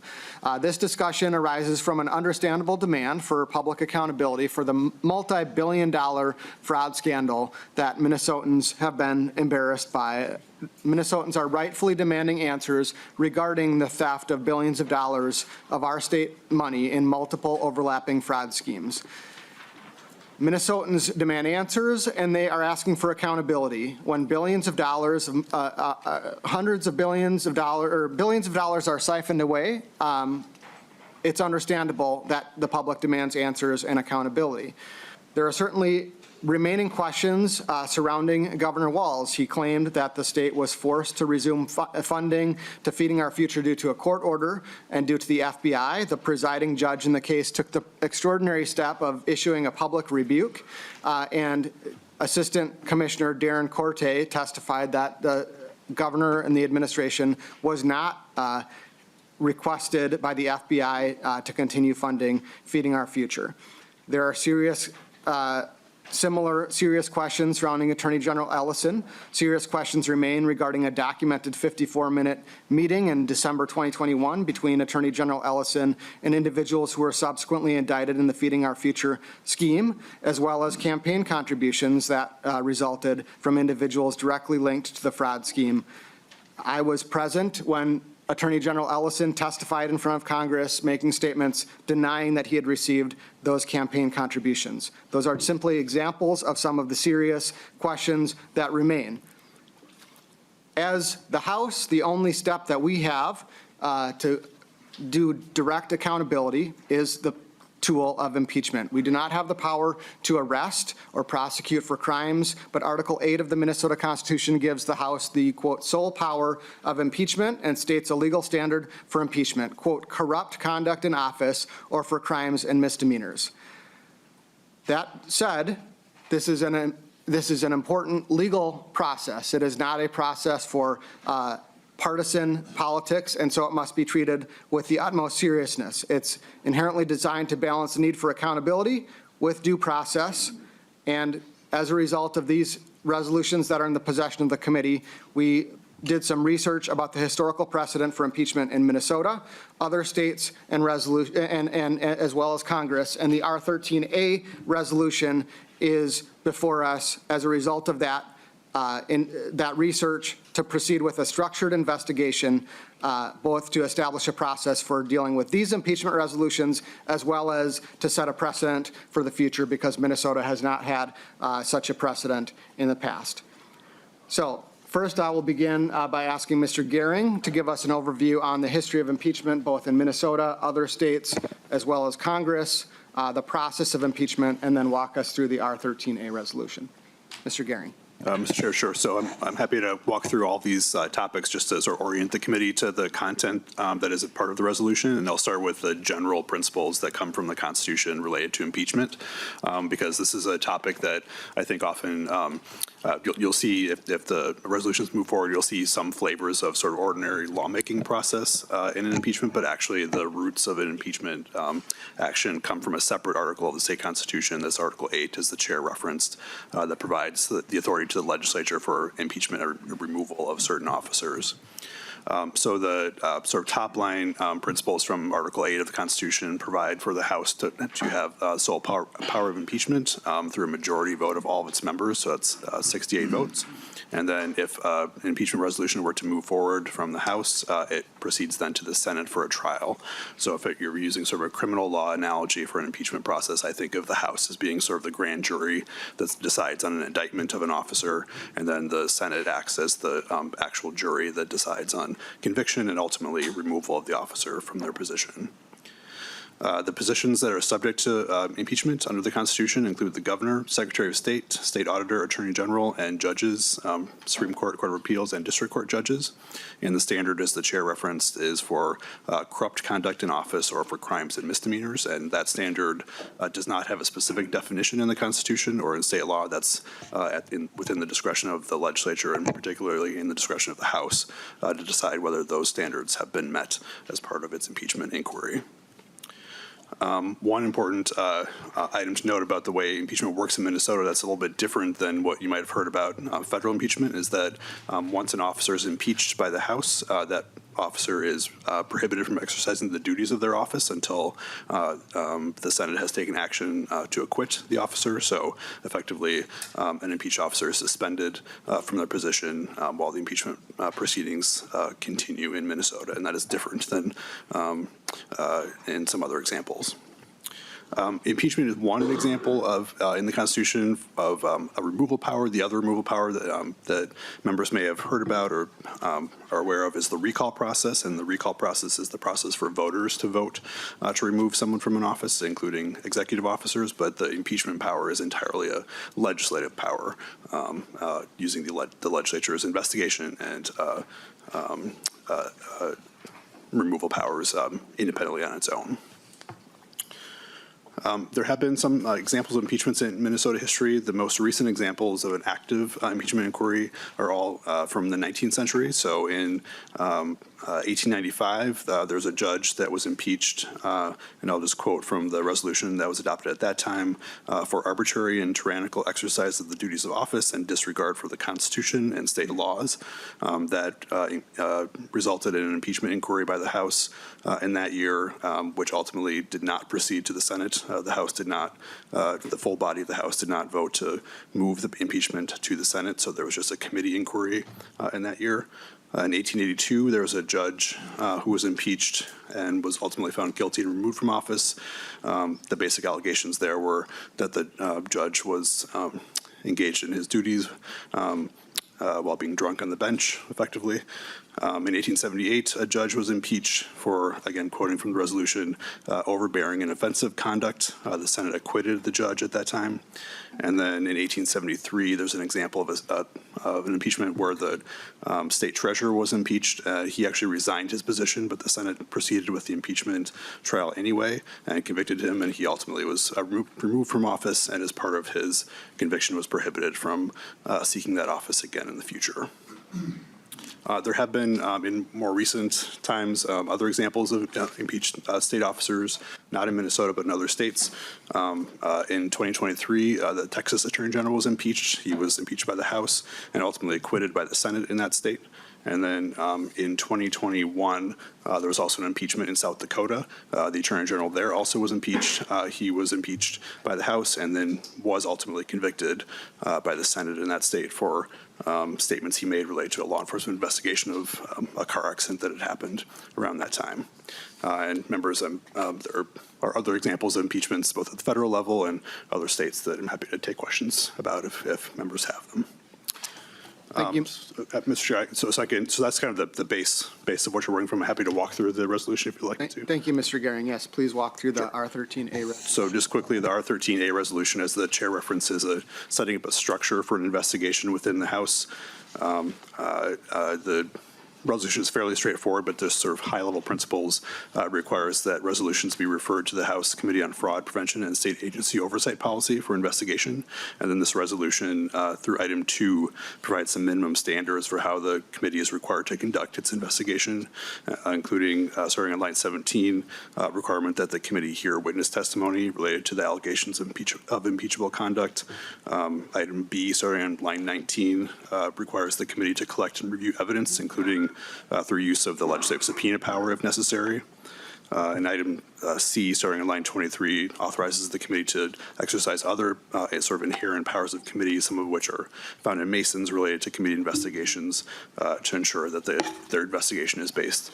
This discussion arises from an understandable demand for public accountability for the multi-billion-dollar fraud scandal that Minnesotans have been embarrassed by. Minnesotans are rightfully demanding answers regarding the theft of billions of dollars of our state money in multiple overlapping fraud schemes. Minnesotans demand answers, and they are asking for accountability. When billions of dollars, hundreds of billions of dollars, or billions of dollars are siphoned away, it's understandable that the public demands answers and accountability. There are certainly remaining questions surrounding Governor Walz. He claimed that the state was forced to resume funding to Feeding Our Future due to a court order and due to the FBI. The presiding judge in the case took the extraordinary step of issuing a public rebuke, and Assistant Commissioner Darren Corte testified that the governor and the administration was not requested by the FBI to continue funding Feeding Our Future. There are serious Similar serious questions surrounding Attorney General Ellison. Serious questions remain regarding a documented 54-minute meeting in December 2021 between Attorney General Ellison and individuals who were subsequently indicted in the Feeding Our Future scheme, as well as campaign contributions that resulted from individuals directly linked to the fraud scheme. I was present when Attorney General Ellison testified in front of Congress, making statements denying that he had received those campaign contributions. Those are simply examples of some of the serious questions that remain. As the House, the only step that we have to do direct accountability is the tool of impeachment. We do not have the power to arrest or prosecute for crimes, but Article 8 of the Minnesota Constitution gives the House the, quote, sole power of impeachment and states a legal standard for impeachment, quote, corrupt conduct in office or for crimes and misdemeanors. That said, this is an important legal process. It is not a process for partisan politics, and so it must be treated with the utmost seriousness. It's inherently designed to balance the need for accountability with due process, and as a result of these resolutions that are in the possession of the committee, we did some research about the historical precedent for impeachment in Minnesota, other states, and as well as Congress, and the R13A resolution is before us as a result of that in that research to proceed with a structured investigation, both to establish a process for dealing with these impeachment resolutions, as well as to set a precedent for the future, because Minnesota has not had such a precedent in the past. So first, I will begin by asking Mr. Gehring to give us an overview on the history of impeachment, both in Minnesota, other states, as well as Congress, the process of impeachment, and then walk us through the R13A resolution. Mr. Gehring.
Mr. Chair, sure. So I'm happy to walk through all these topics just to sort of orient the committee to the content that is a part of the resolution. And I'll start with the general principles that come from the Constitution related to impeachment, because this is a topic that I think often you'll see if the resolutions move forward, you'll see some flavors of sort of ordinary lawmaking process in an impeachment, but actually the roots of an impeachment action come from a separate article of the state constitution. This Article 8, as the chair referenced, that provides the authority to the legislature for impeachment or removal of certain officers. So the sort of top line principles from Article 8 of the Constitution provide for the House to have sole power of impeachment through a majority vote of all of its members, so that's 68 votes. And then if an impeachment resolution were to move forward from the House, it proceeds then to the Senate for a trial. So if you're using sort of a criminal law analogy for an impeachment process, I think of the House as being sort of the grand jury that decides on an indictment of an officer, and then the Senate acts as the actual jury that decides on conviction and ultimately removal of the officer from their position. The positions that are subject to impeachment under the Constitution include the governor, secretary of state, state auditor, attorney general, and judges, Supreme Court, Court of Appeals, and district court judges. And the standard, as the chair referenced, is for corrupt conduct in office or for crimes and misdemeanors. And that standard does not have a specific definition in the Constitution or in state law. That's within the discretion of the legislature, and particularly in the discretion of the House, to decide whether those standards have been met as part of its impeachment inquiry. One important item to note about the way impeachment works in Minnesota that's a little bit different than what you might have heard about federal impeachment is that once an officer is impeached by the House, that officer is prohibited from exercising the duties of their office until the Senate has taken action to acquit the officer. So effectively, an impeached officer is suspended from their position while the impeachment proceedings continue in Minnesota, and that is different than in some other examples. Impeachment is one example of, in the Constitution, of a removal power. The other removal power that members may have heard about or are aware of is the recall process, and the recall process is the process for voters to vote to remove someone from an office, including executive officers, but the impeachment power is entirely a legislative power, using the legislature's investigation and removal powers independently on its own. There have been some examples of impeachments in Minnesota history. The most recent examples of an active impeachment inquiry are all from the 19th century. So in 1895, there's a judge that was impeached, and I'll just quote from the resolution that was adopted at that time, for arbitrary and tyrannical exercise of the duties of office and disregard for the Constitution and state laws. That resulted in an impeachment inquiry by the House in that year, which ultimately did not proceed to the Senate. The House did not, the full body of the House did not vote to move the impeachment to the Senate, so there was just a committee inquiry in that year. In 1882, there was a judge who was impeached and was ultimately found guilty and removed from office. The basic allegations there were that the judge was engaged in his duties while being drunk on the bench, effectively. In 1878, a judge was impeached for, again, quoting from the resolution, overbearing and offensive conduct. The Senate acquitted the judge at that time. And then in 1873, there's an example of an impeachment where the state treasurer was impeached. He actually resigned his position, but the Senate proceeded with the impeachment trial anyway and convicted him, and he ultimately was removed from office, and as part of his conviction was prohibited from seeking that office again in the future. There have been, in more recent times, other examples of impeached state officers, not in Minnesota, but in other states. In 2023, the Texas Attorney General was impeached. He was impeached by the House and ultimately acquitted by the Senate in that state. And then in 2021, there was also an impeachment in South Dakota. The Attorney General there also was impeached. He was impeached by the House and then was ultimately convicted by the Senate in that state for statements he made related to a law enforcement investigation of a car accident that had happened around that time. And members, there are other examples of impeachments both at the federal level and other states that I'm happy to take questions about if members have them.
Thank you.
Mr. Chair, so that's kind of the base of what you're working from. I'm happy to walk through the resolution if you'd like me to.
Thank you, Mr. Gehring. Yes, please walk through the R13A resolution.
So just quickly, the R13A resolution, as the chair references, setting up a structure for an investigation within the House. The resolution is fairly straightforward, but just sort of high-level principles requires that resolutions be referred to the House Committee on Fraud Prevention and State Agency Oversight Policy for investigation. And then this resolution, through item 2, provides some minimum standards for how the committee is required to conduct its investigation, including, starting on line 17, requirement that the committee hear witness testimony related to the allegations of impeachable conduct. Item B, starting on line 19, requires the committee to collect and review evidence, including through use of the legislative subpoena power if necessary. And item C, starting on line 23, authorizes the committee to exercise other sort of inherent powers of committee, some of which are found in Mason's related to committee investigations, to ensure that their investigation is based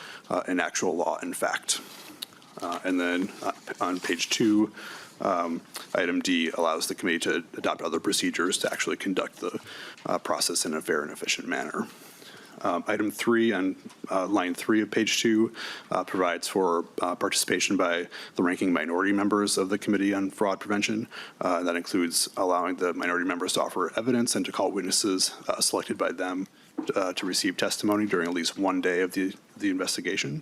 in actual law and fact. And then on page 2, item D allows the committee to adopt other procedures to actually conduct the process in a fair and efficient manner. Item 3 on line 3 of page 2 provides for participation by the ranking minority members of the Committee on Fraud Prevention. That includes allowing the minority members to offer evidence and to call witnesses selected by them to receive testimony during at least one day of the investigation.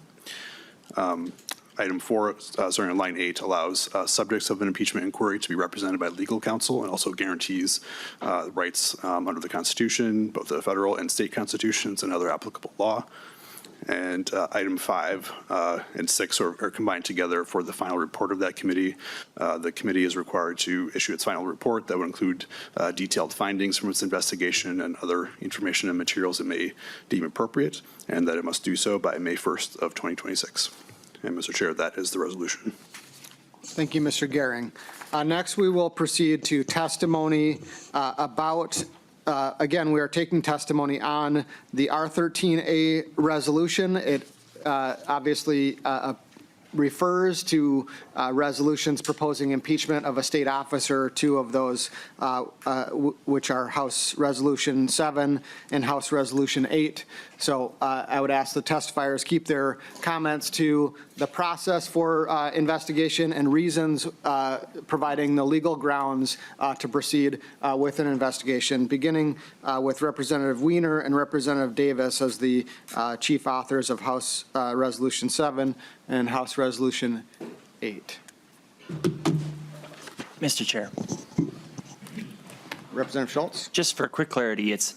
Item 4, starting on line 8, allows subjects of an impeachment inquiry to be represented by legal counsel and also guarantees rights under the Constitution, both the federal and state constitutions and other applicable law. And item 5 and 6 are combined together for the final report of that committee. The committee is required to issue its final report that would include detailed findings from its investigation and other information and materials it may deem appropriate, and that it must do so by May 1st of 2026. And Mr. Chair, that is the resolution.
Thank you, Mr. Gehring. Next, we will proceed to testimony about, again, we are taking testimony on the R13A resolution. It obviously refers to resolutions proposing impeachment of a state officer, 2 of those, which are House Resolution 7 and House Resolution 8. So I would ask the testifiers keep their comments to the process for investigation and reasons providing the legal grounds to proceed with an investigation, beginning with Representative Wiener and Representative Davis as the chief authors of House Resolution 7 and House Resolution 8.
Mr. Chair,
Representative Schultz?
just for quick clarity, it's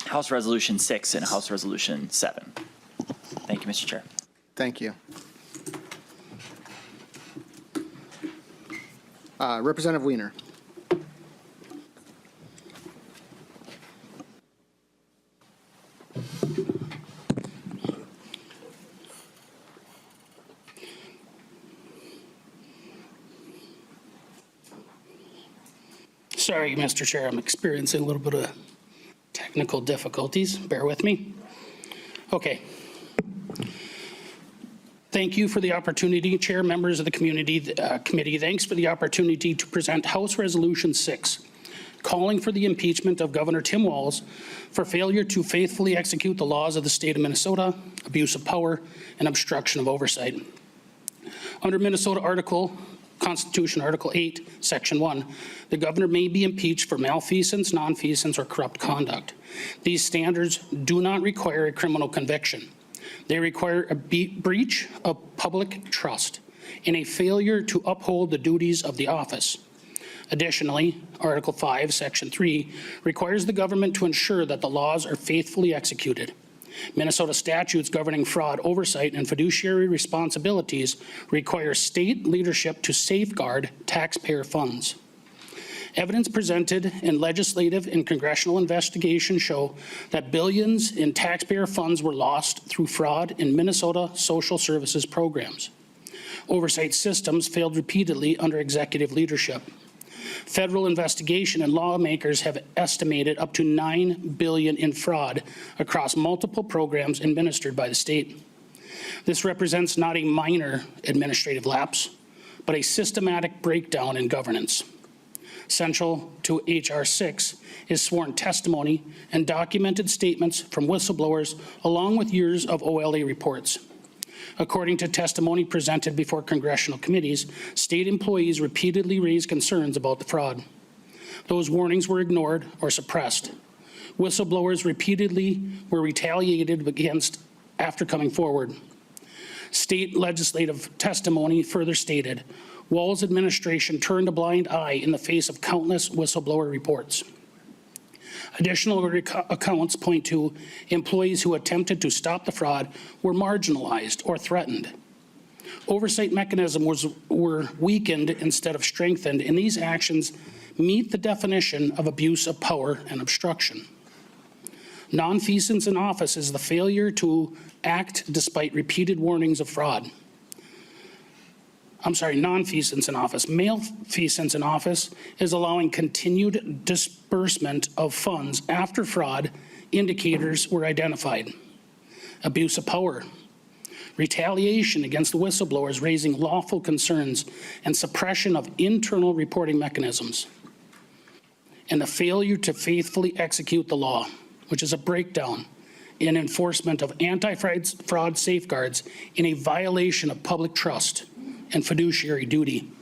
House Resolution 6 and House Resolution 7. Thank you, Mr. Chair.
Thank you. Representative Weiner?
Sorry, Mr. Chair, I'm experiencing a little bit of technical difficulties. Bear with me. Okay. Thank you for the opportunity, Chair, members of the community committee. Thanks for the opportunity to present House Resolution 6, calling for the impeachment of Governor Tim Walz for failure to faithfully execute the laws of the state of Minnesota, abuse of power, and obstruction of oversight. Under Minnesota Constitution Article 8, Section 1, the governor may be impeached for malfeasance, nonfeasance, or corrupt conduct. These standards do not require a criminal conviction. They require a breach of public trust and a failure to uphold the duties of the office. Additionally, Article 5, Section 3 requires the government to ensure that the laws are faithfully executed. Minnesota statutes governing fraud oversight and fiduciary responsibilities require state leadership to safeguard taxpayer funds. Evidence presented in legislative and congressional investigations show that billions in taxpayer funds were lost through fraud in Minnesota social services programs. Oversight systems failed repeatedly under executive leadership. Federal investigation and lawmakers have estimated up to $9 billion in fraud across multiple programs administered by the state. This represents not a minor administrative lapse, but a systematic breakdown in governance. Central to H.R. 6 is sworn testimony and documented statements from whistleblowers, along with years of OLA reports. According to testimony presented before congressional committees, state employees repeatedly raised concerns about the fraud. Those warnings were ignored or suppressed. Whistleblowers repeatedly were retaliated against after coming forward. State legislative testimony further stated, Walz administration turned a blind eye in the face of countless whistleblower reports. Additional accounts point to employees who attempted to stop the fraud were marginalized or threatened. Oversight mechanisms were weakened instead of strengthened, and these actions meet the definition of abuse of power and obstruction. Nonfeasance in office is the failure to act despite repeated warnings of fraud. Nonfeasance in office. Malfeasance in office is allowing continued disbursement of funds after fraud indicators were identified. Abuse of power. Retaliation against the whistleblowers raising lawful concerns and suppression of internal reporting mechanisms. And the failure to faithfully execute the law, which is a breakdown in enforcement of anti-fraud safeguards in a violation of public trust and fiduciary duty.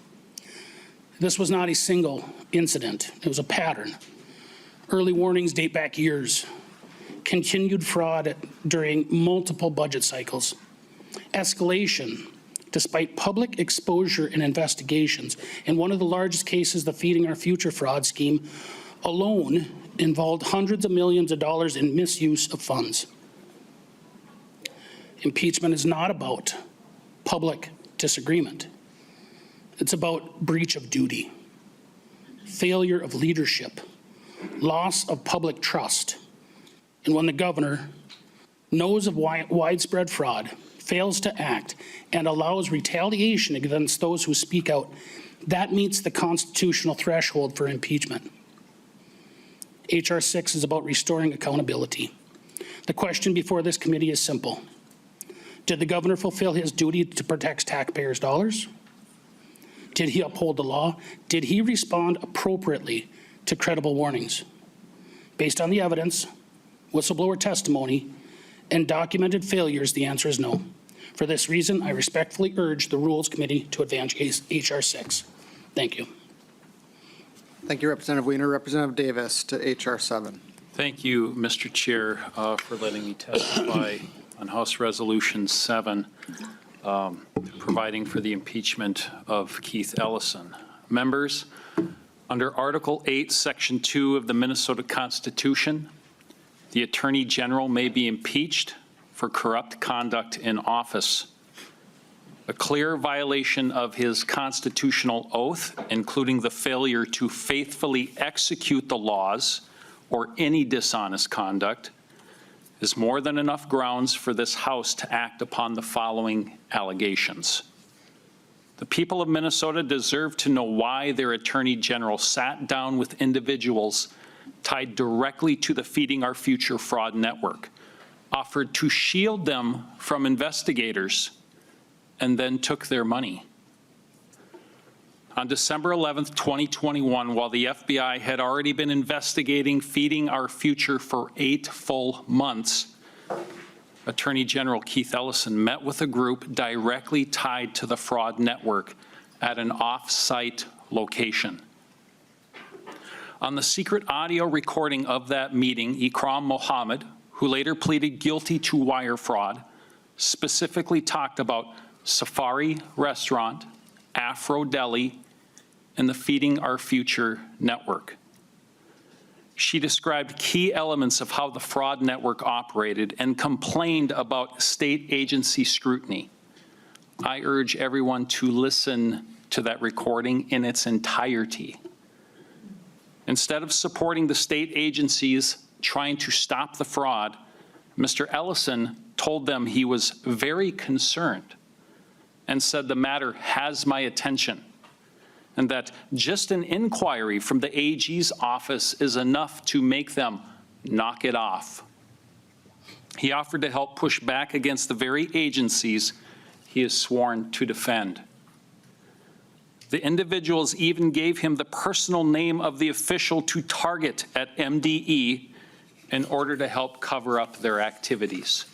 This was not a single incident. It was a pattern. Early warnings date back years. Continued fraud during multiple budget cycles. Escalation despite public exposure and investigations. In one of the largest cases, the Feeding Our Future fraud scheme alone involved hundreds of millions of dollars in misuse of funds. Impeachment is not about public disagreement. It's about breach of duty, failure of leadership, loss of public trust. And when the governor knows of widespread fraud, fails to act, and allows retaliation against those who speak out, that meets the constitutional threshold for impeachment. H.R. 6 is about restoring accountability. The question before this committee is simple. Did the governor fulfill his duty to protect taxpayers' dollars? Did he uphold the law? Did he respond appropriately to credible warnings? Based on the evidence, whistleblower testimony, and documented failures, the answer is no. For this reason, I respectfully urge the Rules Committee to advance H.R. 6. Thank you.
Thank you, Representative Weiner. Representative Davis to H.R. 7.
Thank you, Mr. Chair, for letting me testify on House Resolution 7, providing for the impeachment of Keith Ellison. Members, under Article 8, Section 2 of the Minnesota Constitution, the Attorney General may be impeached for corrupt conduct in office. A clear violation of his constitutional oath, including the failure to faithfully execute the laws or any dishonest conduct, is more than enough grounds for this House to act upon the following allegations. The people of Minnesota deserve to know why their Attorney General sat down with individuals tied directly to the Feeding Our Future fraud network, offered to shield them from investigators, and then took their money. On December 11th, 2021, while the FBI had already been investigating Feeding Our Future for 8 full months, Attorney General Keith Ellison met with a group directly tied to the fraud network at an off-site location. On the secret audio recording of that meeting, Ikram Mohammed, who later pleaded guilty to wire fraud, specifically talked about Safari Restaurant, Afro Deli, and the Feeding Our Future network. She described key elements of how the fraud network operated and complained about state agency scrutiny. I urge everyone to listen to that recording in its entirety. Instead of supporting the state agencies trying to stop the fraud, Mr. Ellison told them he was very concerned and said the matter has my attention, and that just an inquiry from the AG's office is enough to make them knock it off. He offered to help push back against the very agencies he is sworn to defend. The individuals even gave him the personal name of the official to target at MDE in order to help cover up their activities.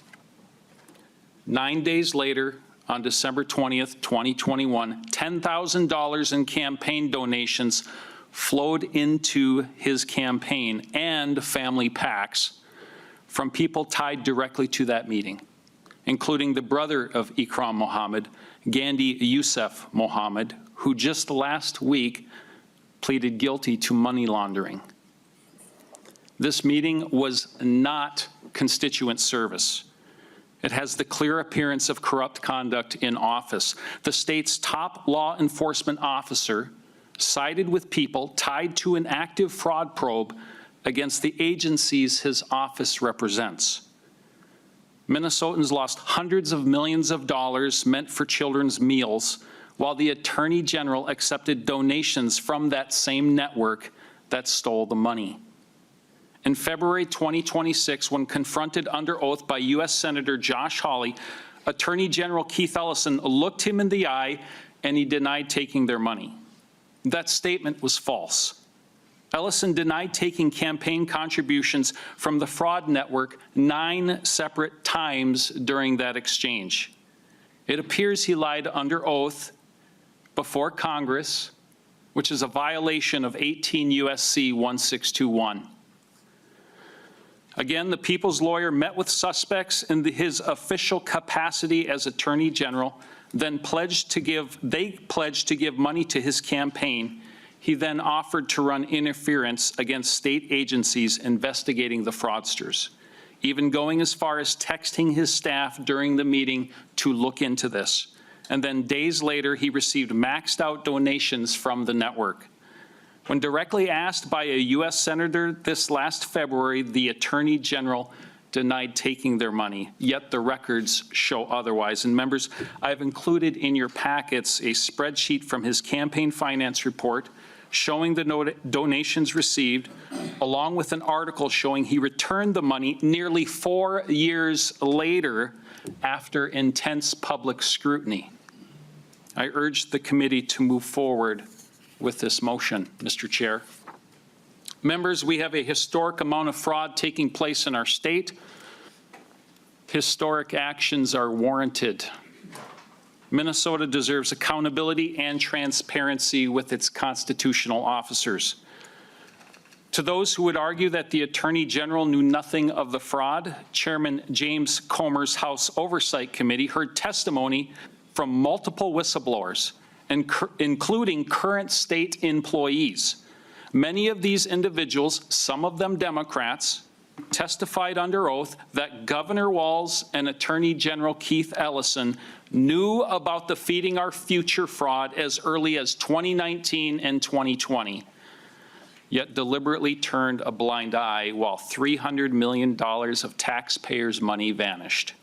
9 days later, on December 20th, 2021, $10,000 in campaign donations flowed into his campaign and family PACs from people tied directly to that meeting, including the brother of Ikram Mohammed, Gandhi Youssef Mohammed, who just last week pleaded guilty to money laundering. This meeting was not constituent service. It has the clear appearance of corrupt conduct in office. The state's top law enforcement officer sided with people tied to an active fraud probe against the agencies his office represents. Minnesotans lost hundreds of millions of dollars meant for children's meals, while the Attorney General accepted donations from that same network that stole the money. In February 2026, when confronted under oath by U.S. Senator Josh Hawley, Attorney General Keith Ellison looked him in the eye and he denied taking their money. That statement was false. Ellison denied taking campaign contributions from the fraud network 9 separate times during that exchange. It appears he lied under oath before Congress, which is a violation of 18 U.S.C. 1621. Again, the people's lawyer met with suspects in his official capacity as Attorney General, then pledged to give money to his campaign. He then offered to run interference against state agencies investigating the fraudsters, even going as far as texting his staff during the meeting to look into this. And then days later, he received maxed out donations from the network. When directly asked by a U.S. Senator this last February, the Attorney General denied taking their money, yet the records show otherwise. And members, I've included in your packets a spreadsheet from his campaign finance report showing the donations received, along with an article showing he returned the money nearly 4 years later after intense public scrutiny. I urge the committee to move forward with this motion, Mr. Chair. Members, we have a historic amount of fraud taking place in our state. Historic actions are warranted. Minnesota deserves accountability and transparency with its constitutional officers. To those who would argue that the Attorney General knew nothing of the fraud, Chairman James Comer's House Oversight Committee heard testimony from multiple whistleblowers including current state employees. Many of these individuals, some of them Democrats, testified under oath that Governor Walz and Attorney General Keith Ellison knew about the Feeding Our Future fraud as early as 2019 and 2020, yet deliberately turned a blind eye while $300 million of taxpayers' money vanished.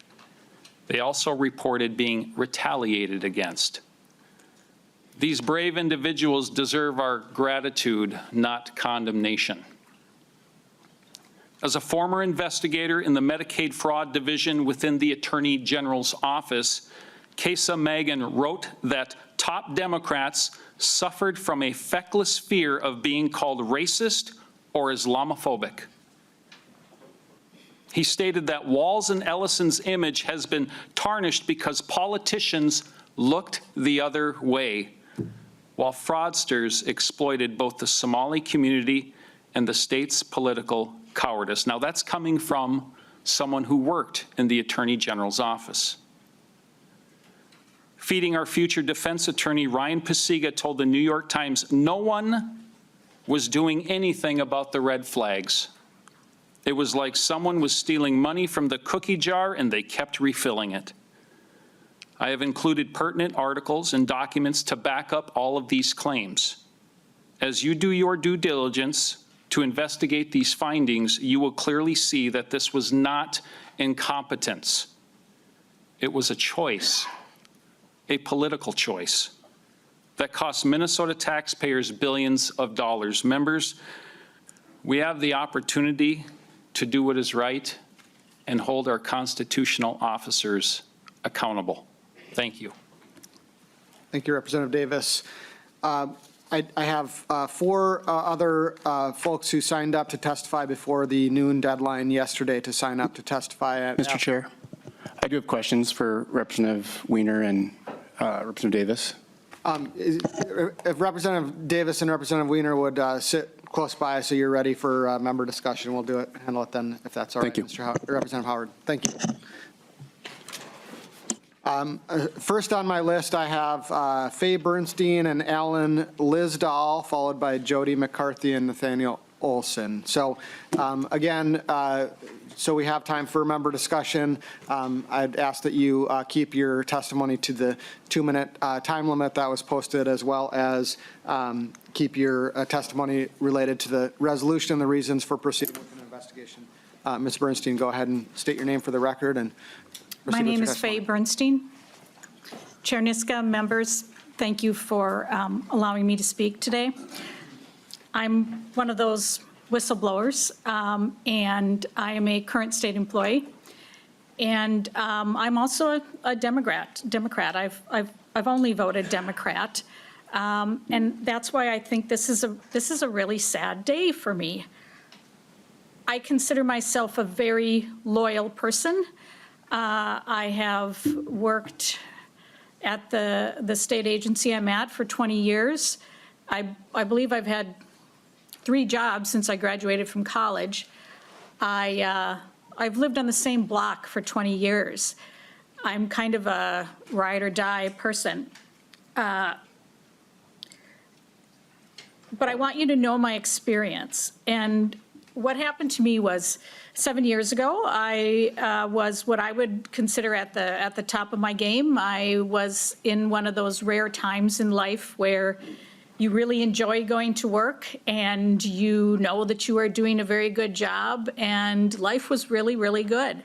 They also reported being retaliated against. These brave individuals deserve our gratitude, not condemnation. As a former investigator in the Medicaid fraud division within the Attorney General's office, Kesa Magan wrote that top Democrats suffered from a feckless fear of being called racist or Islamophobic. He stated that Walz and Ellison's image has been tarnished because politicians looked the other way, while fraudsters exploited both the Somali community and the state's political cowardice. Now, that's coming from someone who worked in the Attorney General's office. Feeding Our Future defense attorney Ryan Pasiga told the New York Times no one was doing anything about the red flags. It was like someone was stealing money from the cookie jar and they kept refilling it. I have included pertinent articles and documents to back up all of these claims. As you do your due diligence to investigate these findings, you will clearly see that this was not incompetence. It was a choice, a political choice that cost Minnesota taxpayers billions of dollars. Members, we have the opportunity to do what is right and hold our constitutional officers accountable. Thank you.
Thank you, Representative Davis. I have four other folks who signed up to testify before the noon deadline yesterday to sign up to testify.
Mr. Chair, I do have questions for Representative Weiner and Representative Davis.
If Representative Davis and Representative Weiner would sit close by so you're ready for member discussion, we'll handle it then, if that's all right.
Thank you.
Representative Howard. Thank you. First on my list, I have Faye Bernstein and Alan Lisdahl, followed by Jody McCarthy and Nathaniel Olson. So again, so we have time for member discussion. I'd ask that you keep your testimony to the 2-minute time limit that was posted, as well as keep your testimony related to the resolution and the reasons for proceeding with an investigation. Ms. Bernstein, go ahead and state your name for the record and
my name is Faye Bernstein. Chair Niska, members, thank you for allowing me to speak today. I'm one of those whistleblowers, and I am a current state employee. And I'm also a Democrat. I've only voted Democrat, and that's why I think this is a really sad day for me. I consider myself a very loyal person. I have worked at the state agency I'm at for 20 years. I believe I've had 3 jobs since I graduated from college. I've lived on the same block for 20 years. I'm kind of a ride or die person. But I want you to know my experience. And what happened to me was 7 years ago, I was what I would consider at the top of my game. I was in one of those rare times in life where you really enjoy going to work and you know that you are doing a very good job and life was really, really good.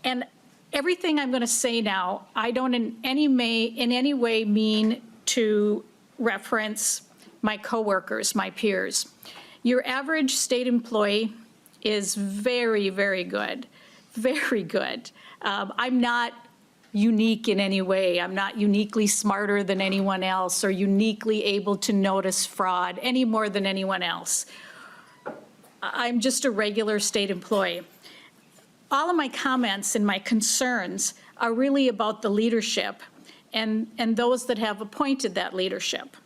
And everything I'm going to say now, I don't in any way mean to reference my coworkers, my peers. Your average state employee is very, very good, very good. I'm not unique in any way. I'm not uniquely smarter than anyone else or uniquely able to notice fraud any more than anyone else. I'm just a regular state employee. All of my comments and my concerns are really about the leadership and those that have appointed that leadership.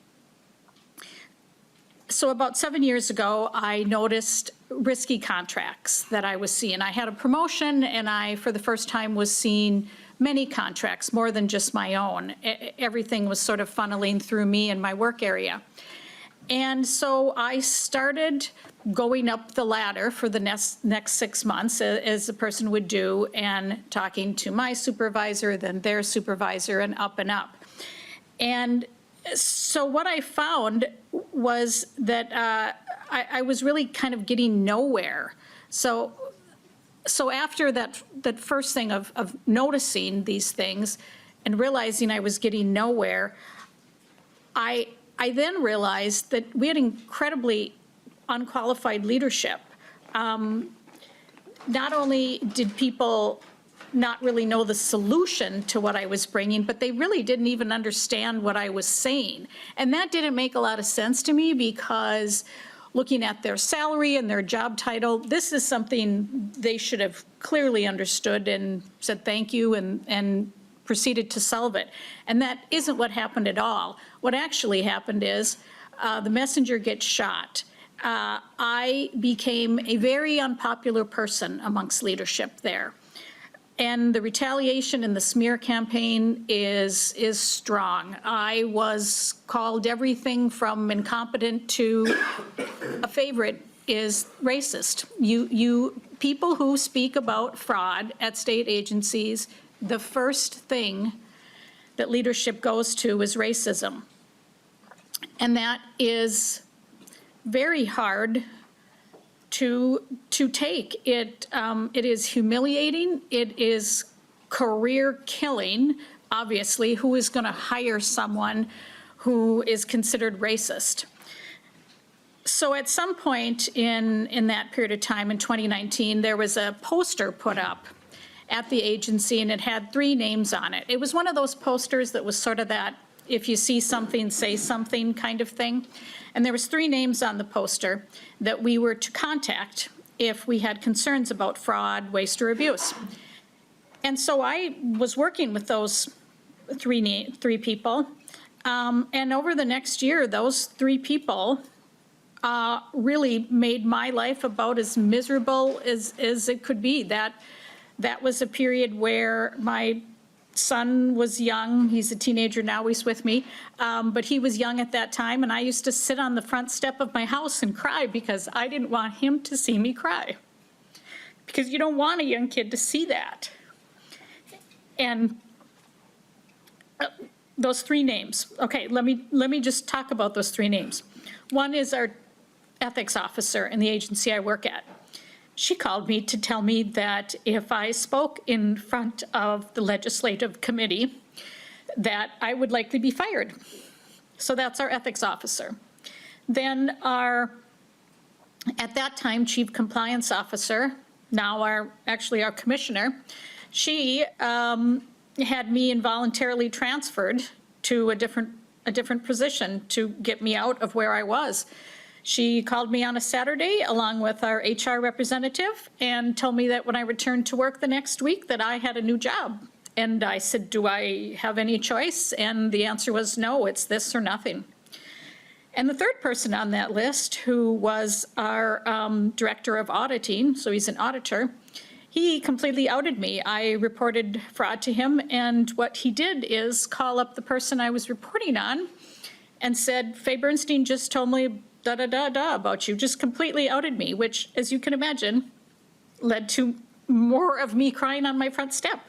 So about 7 years ago, I noticed risky contracts that I was seeing. I had a promotion and I, for the first time, was seeing many contracts, more than just my own. Everything was sort of funneling through me and my work area. And so I started going up the ladder for the next 6 months, as a person would do, and talking to my supervisor, then their supervisor, and up and up. And so what I found was that I was really kind of getting nowhere. So after that first thing of noticing these things and realizing I was getting nowhere, I then realized that we had incredibly unqualified leadership. Not only did people not really know the solution to what I was bringing, but they really didn't even understand what I was saying. And that didn't make a lot of sense to me, because looking at their salary and their job title, this is something they should have clearly understood and said thank you and proceeded to solve it. And that isn't what happened at all. What actually happened is the messenger gets shot. I became a very unpopular person amongst leadership there. And the retaliation in the smear campaign is strong. I was called everything from incompetent to, a favorite is racist. You people who speak about fraud at state agencies, the first thing that leadership goes to is racism. And that is very hard to take. It is humiliating. It is career killing, obviously. Who is going to hire someone who is considered racist? So at some point in that period of time in 2019, there was a poster put up at the agency, and it had 3 names on it. It was one of those posters that was sort of that, if you see something, say something kind of thing. And there was 3 names on the poster that we were to contact if we had concerns about fraud, waste, or abuse. And so I was working with those three people. And over the next year, those 3 people really made my life about as miserable as it could be. That was a period where my son was young. He's a teenager now, he's with me. But he was young at that time, and I used to sit on the front step of my house and cry because I didn't want him to see me cry. Because you don't want a young kid to see that. And those 3 names. Okay, let me just talk about those 3 names. One is our ethics officer in the agency I work at. She called me to tell me that if I spoke in front of the legislative committee, that I would likely be fired. So that's our ethics officer. Then our, at that time, chief compliance officer, now our commissioner, she had me involuntarily transferred to a different position to get me out of where I was. She called me on a Saturday along with our HR representative and told me that when I returned to work the next week that I had a new job. And I said, do I have any choice? And the answer was no, it's this or nothing. And the third person on that list, who was our director of auditing, so he's an auditor, he completely outed me. I reported fraud to him, and what he did is call up the person I was reporting on and said, Faye Bernstein just told me da-da-da-da about you, just completely outed me, which, as you can imagine, led to more of me crying on my front step.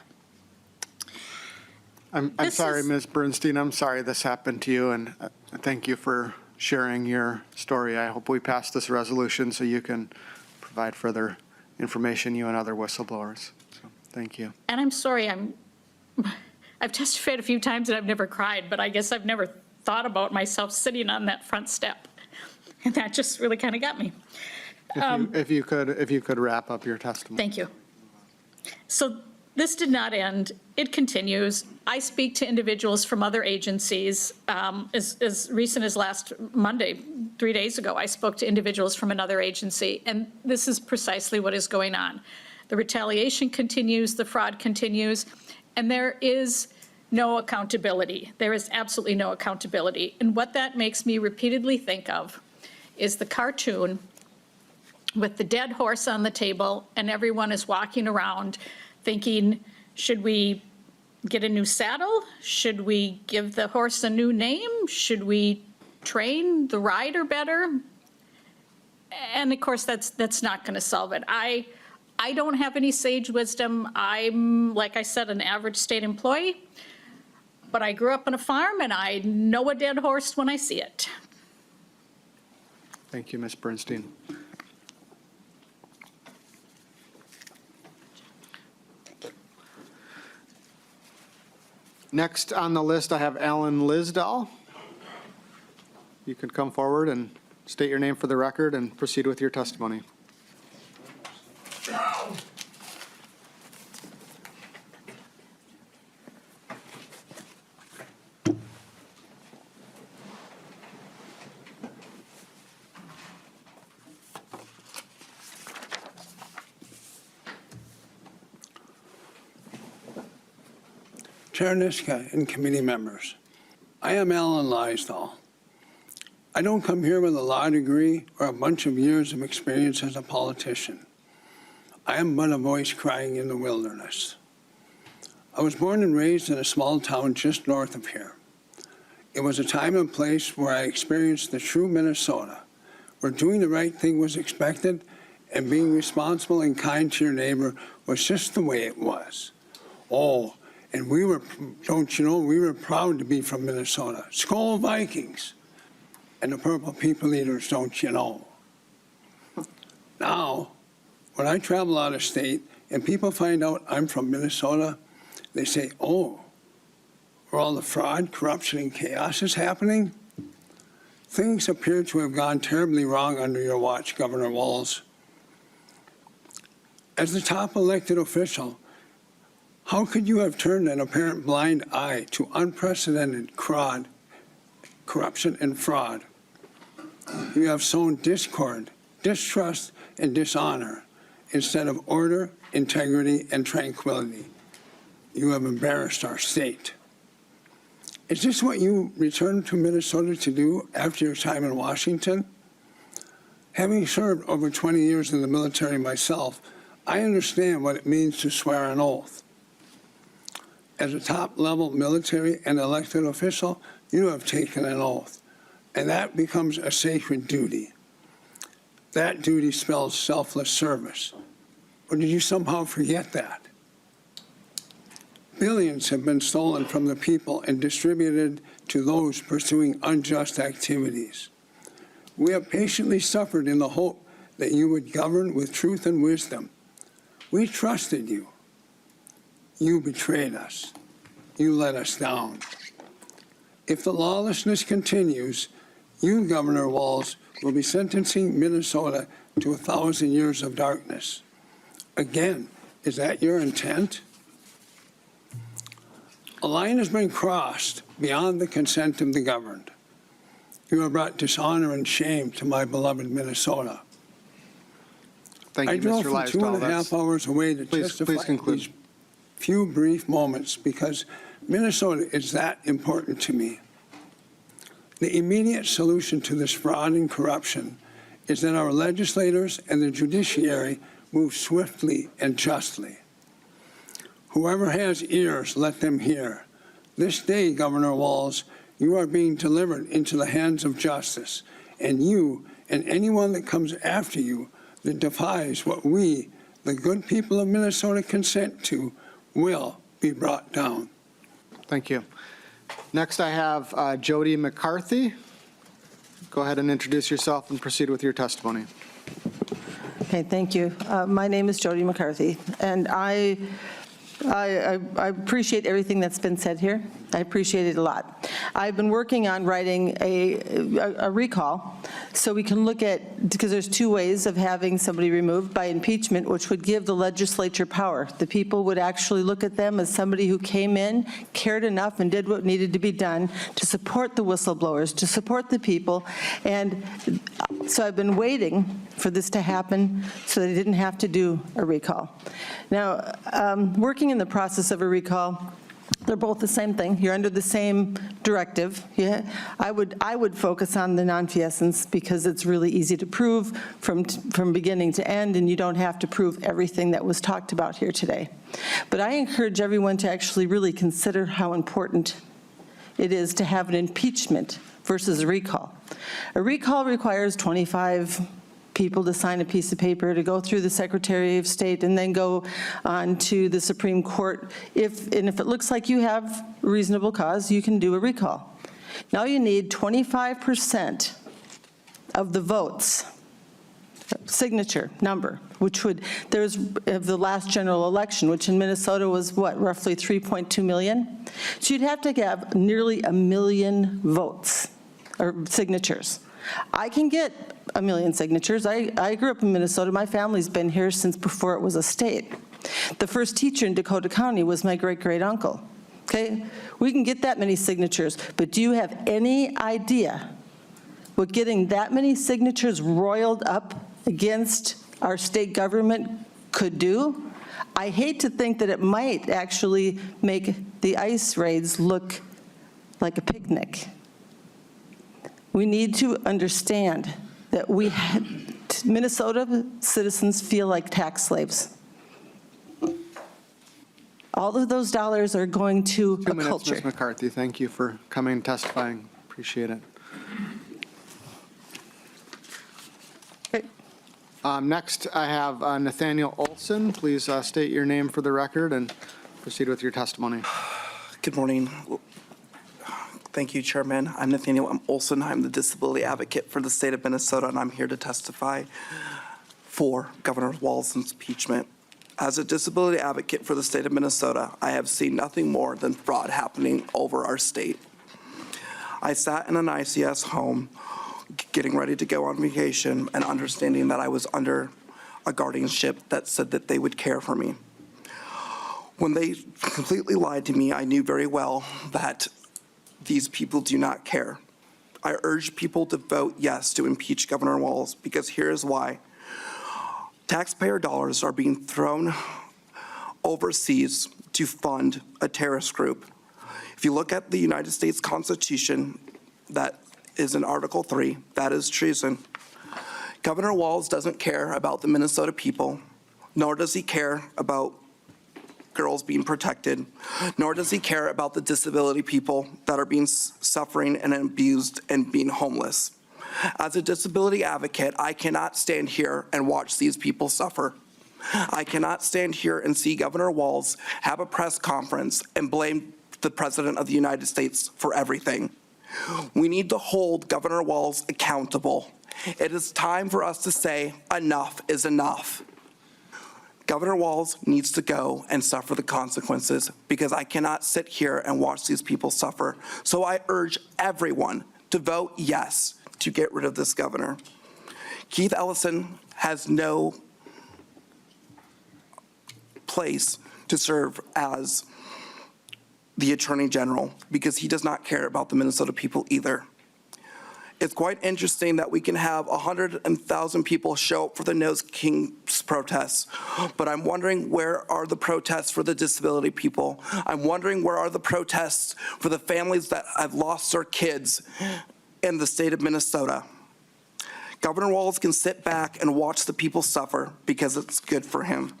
I'm sorry, Ms. Bernstein, I'm sorry this happened to you, and thank you for sharing your story. I hope we pass this resolution so you can provide further information, you and other whistleblowers. So, thank you.
And I'm sorry, I've testified a few times and I've never cried, but I guess I've never thought about myself sitting on that front step. And that just really kind of got me.
If you could wrap up your testimony.
Thank you. So this did not end. It continues. I speak to individuals from other agencies. As recent as last Monday, 3 days ago, I spoke to individuals from another agency, and this is precisely what is going on. The retaliation continues, the fraud continues, and there is no accountability. There is absolutely no accountability. And what that makes me repeatedly think of is the cartoon with the dead horse on the table, and everyone is walking around thinking, should we get a new saddle? Should we give the horse a new name? Should we train the rider better? And of course, that's not going to solve it. I don't have any sage wisdom. I'm, like I said, an average state employee, but I grew up on a farm and I know a dead horse when I see it.
Thank you, Ms. Bernstein. Next on the list, I have Alan Lisdahl. You could come forward and state your name for the record and proceed with your testimony.
Chair Niska and committee members, I am Alan Lisdahl. I don't come here with a law degree or a bunch of years of experience as a politician. I am but a voice crying in the wilderness. I was born and raised in a small town just north of here. It was a time and place where I experienced the true Minnesota, where doing the right thing was expected and being responsible and kind to your neighbor was just the way it was. Oh, and we were, don't you know, we were proud to be from Minnesota. Skol Vikings and the Purple People Eaters, don't you know. Now, when I travel out of state and people find out I'm from Minnesota, they say, oh, where all the fraud, corruption, and chaos is happening? Things appear to have gone terribly wrong under your watch, Governor Walz. As the top elected official, how could you have turned an apparent blind eye to unprecedented corruption, and fraud? You have sown discord, distrust, and dishonor instead of order, integrity, and tranquility. You have embarrassed our state. Is this what you returned to Minnesota to do after your time in Washington? Having served over 20 years in the military myself, I understand what it means to swear an oath. As a top-level military and elected official, you have taken an oath, and that becomes a sacred duty. That duty spells selfless service. Or did you somehow forget that? Billions have been stolen from the people and distributed to those pursuing unjust activities. We have patiently suffered in the hope that you would govern with truth and wisdom. We trusted you. You betrayed us. You let us down. If the lawlessness continues, you, Governor Walz, will be sentencing Minnesota to 1,000 years of darkness. Again, is that your intent? A line has been crossed beyond the consent of the governed. You have brought dishonor and shame to my beloved Minnesota.
Thank you,
I drove
Mr.
from 2.5 hours away to testify in these few brief moments because Minnesota is that important to me. The immediate solution to this fraud and corruption is that our legislators and the judiciary move swiftly and justly. Whoever has ears, let them hear. This day, Governor Walz, you are being delivered into the hands of justice, and you and anyone that comes after you that defies what we, the good people of Minnesota, consent to, will be brought down.
Thank you. Next, I have Jody McCarthy. Go ahead and introduce yourself and proceed with your testimony.
Okay, thank you. My name is Jody McCarthy, and I appreciate everything that's been said here. I appreciate it a lot. I've been working on writing a recall so we can look at, because there's two ways of having somebody removed: by impeachment, which would give the legislature power. The people would actually look at them as somebody who came in, cared enough, and did what needed to be done to support the whistleblowers, to support the people. And so I've been waiting for this to happen so they didn't have to do a recall. Now, working in the process of a recall, They're both the same thing. You're under the same directive. Yeah, I would focus on the nonfeasance because it's really easy to prove from beginning to end, and you don't have to prove everything that was talked about here today. But I encourage everyone to actually really consider how important it is to have an impeachment versus a recall. A recall requires 25 people to sign a piece of paper, to go through the Secretary of State, and then go on to the Supreme Court. If it looks like you have reasonable cause, you can do a recall. Now you need 25% of the votes, signature number, which would, there's of the last general election, which in Minnesota was what, roughly 3.2 million? So you'd have to have nearly 1 million votes, or signatures. I can get 1 million signatures. I grew up in Minnesota. My family's been here since before it was a state. The first teacher in Dakota County was my great-great-uncle. Okay? We can get that many signatures, but do you have any idea what getting that many signatures roiled up against our state government could do? I hate to think that it might actually make the ICE raids look like a picnic. We need to understand that Minnesota citizens feel like tax slaves. All of those dollars are going to a
2 minutes,
culture.
Ms. McCarthy. Thank you for coming and testifying. Appreciate it.
Okay.
Next, I have Nathaniel Olson. Please state your name for the record and proceed with your testimony.
Good morning. Thank you, Chairman. I'm Nathaniel Olson. I'm the disability advocate for the state of Minnesota, and I'm here to testify for Governor Walz's impeachment. As a disability advocate for the state of Minnesota, I have seen nothing more than fraud happening over our state. I sat in an ICS home getting ready to go on vacation and understanding that I was under a guardianship that said that they would care for me. When they completely lied to me, I knew very well that these people do not care. I urge people to vote yes to impeach Governor Walz because here's why. Taxpayer dollars are being thrown overseas to fund a terrorist group. If you look at the United States Constitution, that is in Article 3, that is treason. Governor Walz doesn't care about the Minnesota people, nor does he care about girls being protected, nor does he care about the disability people that are being suffering and abused and being homeless. As a disability advocate, I cannot stand here and watch these people suffer. I cannot stand here and see Governor Walz have a press conference and blame the President of the United States for everything. We need to hold Governor Walz accountable. It is time for us to say enough is enough. Governor Walz needs to go and suffer the consequences because I cannot sit here and watch these people suffer. So I urge everyone to vote yes to get rid of this governor. Keith Ellison has no place to serve as the Attorney General because he does not care about the Minnesota people either. It's quite interesting that we can have 100,000 people show up for the Nose Kings protests, but I'm wondering where are the protests for the disability people? I'm wondering where are the protests for the families that have lost their kids in the state of Minnesota? Governor Walz can sit back and watch the people suffer because it's good for him.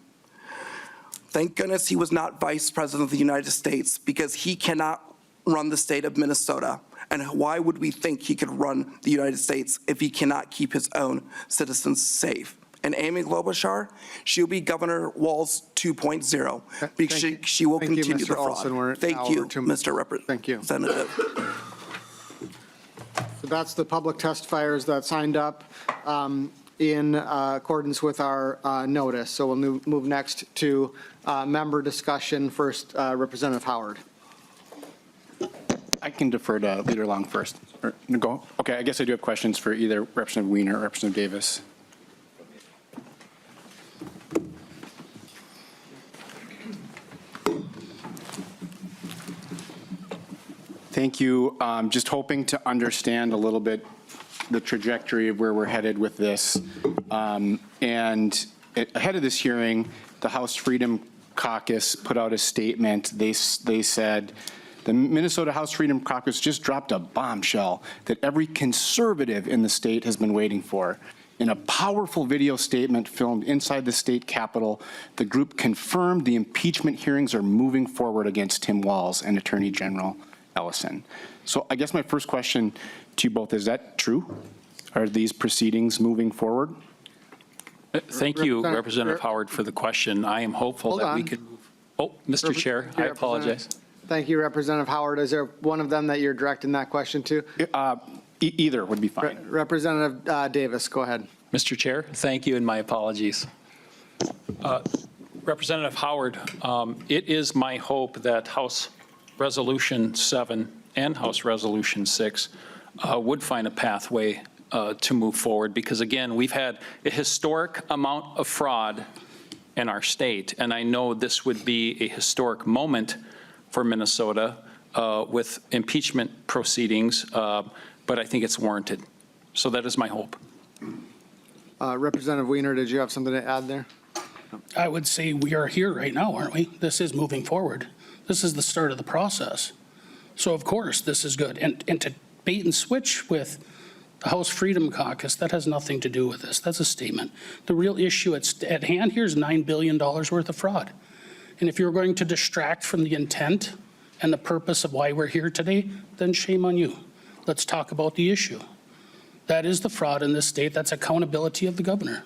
Thank goodness he was not Vice President of the United States because he cannot run the state of Minnesota. And why would we think he could run the United States if he cannot keep his own citizens safe? And Amy Klobuchar, she'll be Governor Walz 2.0 because she will continue the fraud. Thank you, Mr. Representative.
So that's the public testifiers that signed up in accordance with our notice. So we'll move next to member discussion. First, Representative Howard.
I can defer to Leader Long first. Or, go. Okay, I guess I do have questions for either Representative Wiener or Representative Davis. Thank you. Just hoping to understand a little bit the trajectory of where we're headed with this. And ahead of this hearing, the House Freedom Caucus put out a statement. They said, the Minnesota House Freedom Caucus just dropped a bombshell that every conservative in the state has been waiting for. In a powerful video statement filmed inside the state capitol, the group confirmed the impeachment hearings are moving forward against Tim Walz and Attorney General Ellison. So I guess my first question to you both, is that true? Are these proceedings moving forward?
Thank you, Representative Howard, for the question. I am hopeful that we could move. Oh, Mr. Chair, I apologize.
Thank you, Representative Howard. Is there one of them that you're directing that question to?
Either would be fine.
Representative Davis, go ahead.
Mr. Chair, thank you, and my apologies. Representative Howard, it is my hope that House Resolution 7 and House Resolution 6 would find a pathway to move forward, because again, we've had a historic amount of fraud in our state, and I know this would be a historic moment for Minnesota with impeachment proceedings, but I think it's warranted. So that is my hope.
Representative Wiener, did you have something to add there?
I would say we are here right now, aren't we? This is moving forward. This is the start of the process. So of course, this is good. And to bait and switch with the House Freedom Caucus, that has nothing to do with this. That's a statement. The real issue at hand here is $9 billion worth of fraud. And if you're going to distract from the intent and the purpose of why we're here today, then shame on you. Let's talk about the issue. That is the fraud in this state. That's accountability of the governor.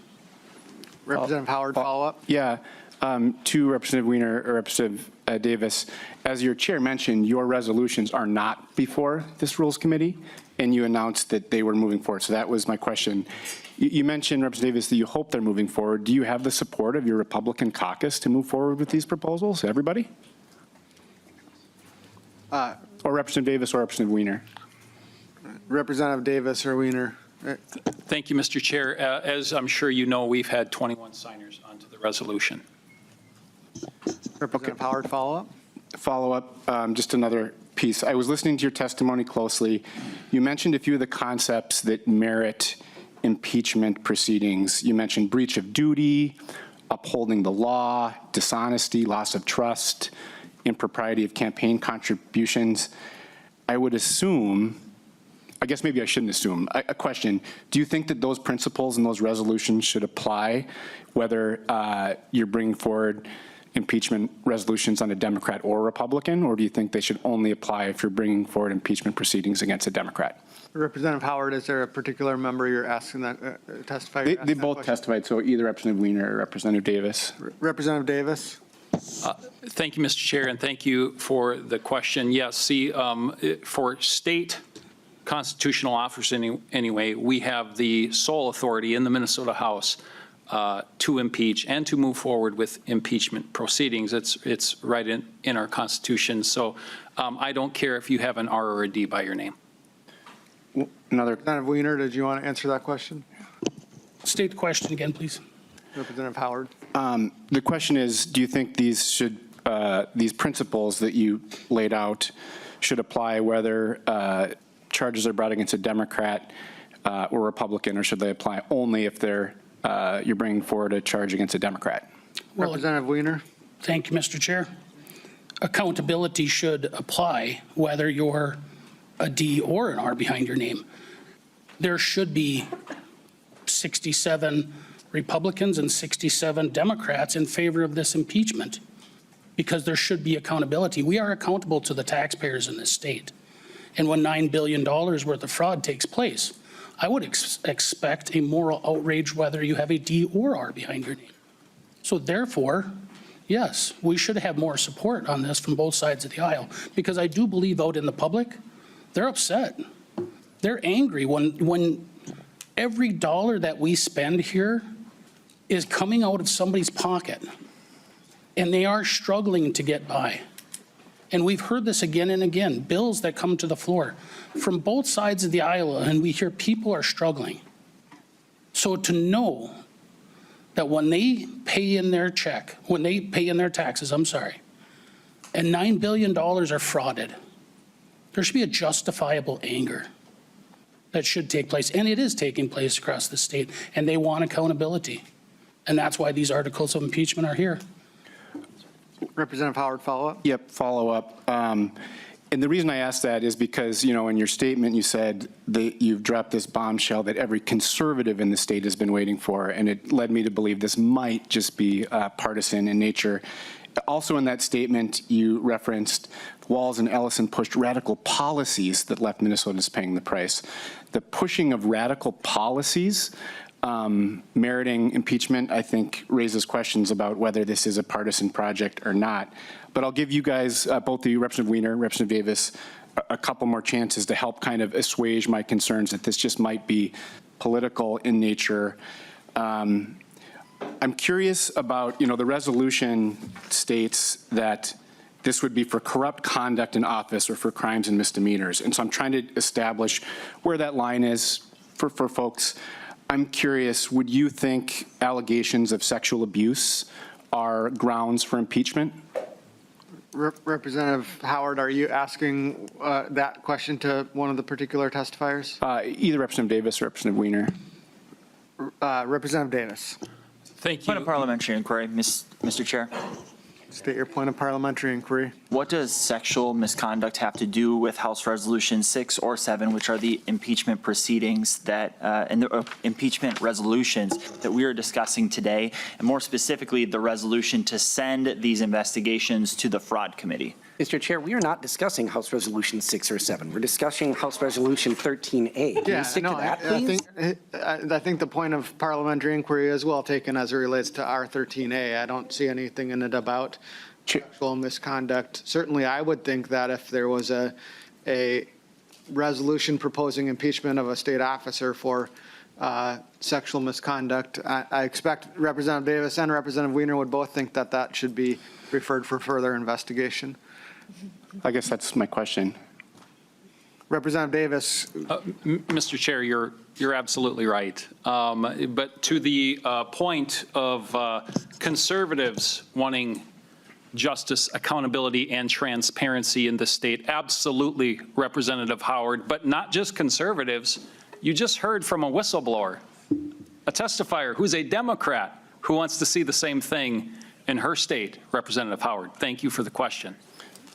Representative Howard, follow up?
Yeah. To Representative Wiener or Representative Davis, as your chair mentioned, your resolutions are not before this Rules Committee, and you announced that they were moving forward. So that was my question. You mentioned, Representative Davis, that you hope they're moving forward. Do you have the support of your Republican caucus to move forward with these proposals? Everybody? Or Representative Davis or Representative Wiener?
Representative Davis or Wiener?
Thank you, Mr. Chair. As I'm sure you know, we've had 21 signers onto the resolution.
Representative Howard, follow up?
Follow up, just another piece. I was listening to your testimony closely. You mentioned a few of the concepts that merit impeachment proceedings. You mentioned breach of duty, upholding the law, dishonesty, loss of trust, impropriety of campaign contributions. I would assume, I guess maybe I shouldn't assume, a question, do you think that those principles and those resolutions should apply whether you're bringing forward impeachment resolutions on a Democrat or Republican, or do you think they should only apply if you're bringing forward impeachment proceedings against a Democrat?
Representative Howard, is there a particular member you're asking that testify?
They both testified, so either Representative Wiener or Representative Davis.
Representative Davis?
Thank you, Mr. Chair, and thank you for the question. Yes, see, for state constitutional officers anyway, we have the sole authority in the Minnesota House to impeach and to move forward with impeachment proceedings. It's right in our Constitution. So I don't care if you have an R or a D by your name.
Representative Wiener, did you want to answer that question?
State the question again, please.
Representative Howard.
The question is, do you think these principles that you laid out should apply whether charges are brought against a Democrat or Republican, or should they apply only if you're bringing forward a charge against a Democrat?
Well,
Representative Wiener.
Thank you, Mr. Chair. Accountability should apply whether you're a D or an R behind your name. There should be 67 Republicans and 67 Democrats in favor of this impeachment, because there should be accountability. We are accountable to the taxpayers in this state. And when $9 billion worth of fraud takes place, I would expect a moral outrage whether you have a D or R behind your name. So therefore, yes, we should have more support on this from both sides of the aisle, because I do believe out in the public, they're upset. They're angry when every dollar that we spend here is coming out of somebody's pocket, and they are struggling to get by. And we've heard this again and again, bills that come to the floor from both sides of the aisle, and we hear people are struggling. So to know that when they pay in their check, when they pay in their taxes, and $9 billion are frauded, there should be a justifiable anger that should take place, and it is taking place across the state, and they want accountability. And that's why these articles of impeachment are here.
Representative Howard, follow up?
Yep, follow up. And the reason I asked that is because, in your statement, you said that you've dropped this bombshell that every conservative in the state has been waiting for, and it led me to believe this might just be partisan in nature. Also in that statement, you referenced Walz and Ellison pushed radical policies that left Minnesotans paying the price. The pushing of radical policies meriting impeachment, I think, raises questions about whether this is a partisan project or not. But I'll give you guys, both of you, Representative Wiener, Representative Davis, a couple more chances to help kind of assuage my concerns that this just might be political in nature. I'm curious about, the resolution states that this would be for corrupt conduct in office or for crimes and misdemeanors. And so I'm trying to establish where that line is for folks. I'm curious, would you think allegations of sexual abuse are grounds for impeachment?
Representative Howard, are you asking that question to one of the particular testifiers?
Either Representative Davis or Representative Wiener.
Representative Davis.
Thank you.
Point of parliamentary inquiry, Mr. Chair.
State your point of parliamentary inquiry.
What does sexual misconduct have to do with House Resolution 6 or 7, which are the impeachment proceedings that, and the impeachment resolutions that we are discussing today, and more specifically, the resolution to send these investigations to the Fraud Committee?
Mr. Chair, we are not discussing House Resolution 6 or 7. We're discussing House Resolution 13A. Can you stick to that, please?
I think the point of parliamentary inquiry is well taken as it relates to R13A. I don't see anything in it about sexual misconduct. Certainly, I would think that if there was a resolution proposing impeachment of a state officer for sexual misconduct, I expect Representative Davis and Representative Wiener would both think that that should be referred for further investigation.
I guess that's my question.
Representative Davis.
Mr. Chair, you're absolutely right. But to the point of conservatives wanting justice, accountability, and transparency in the state, absolutely, Representative Howard, but not just conservatives. You just heard from a whistleblower, a testifier who's a Democrat who wants to see the same thing in her state, Representative Howard. Thank you for the question.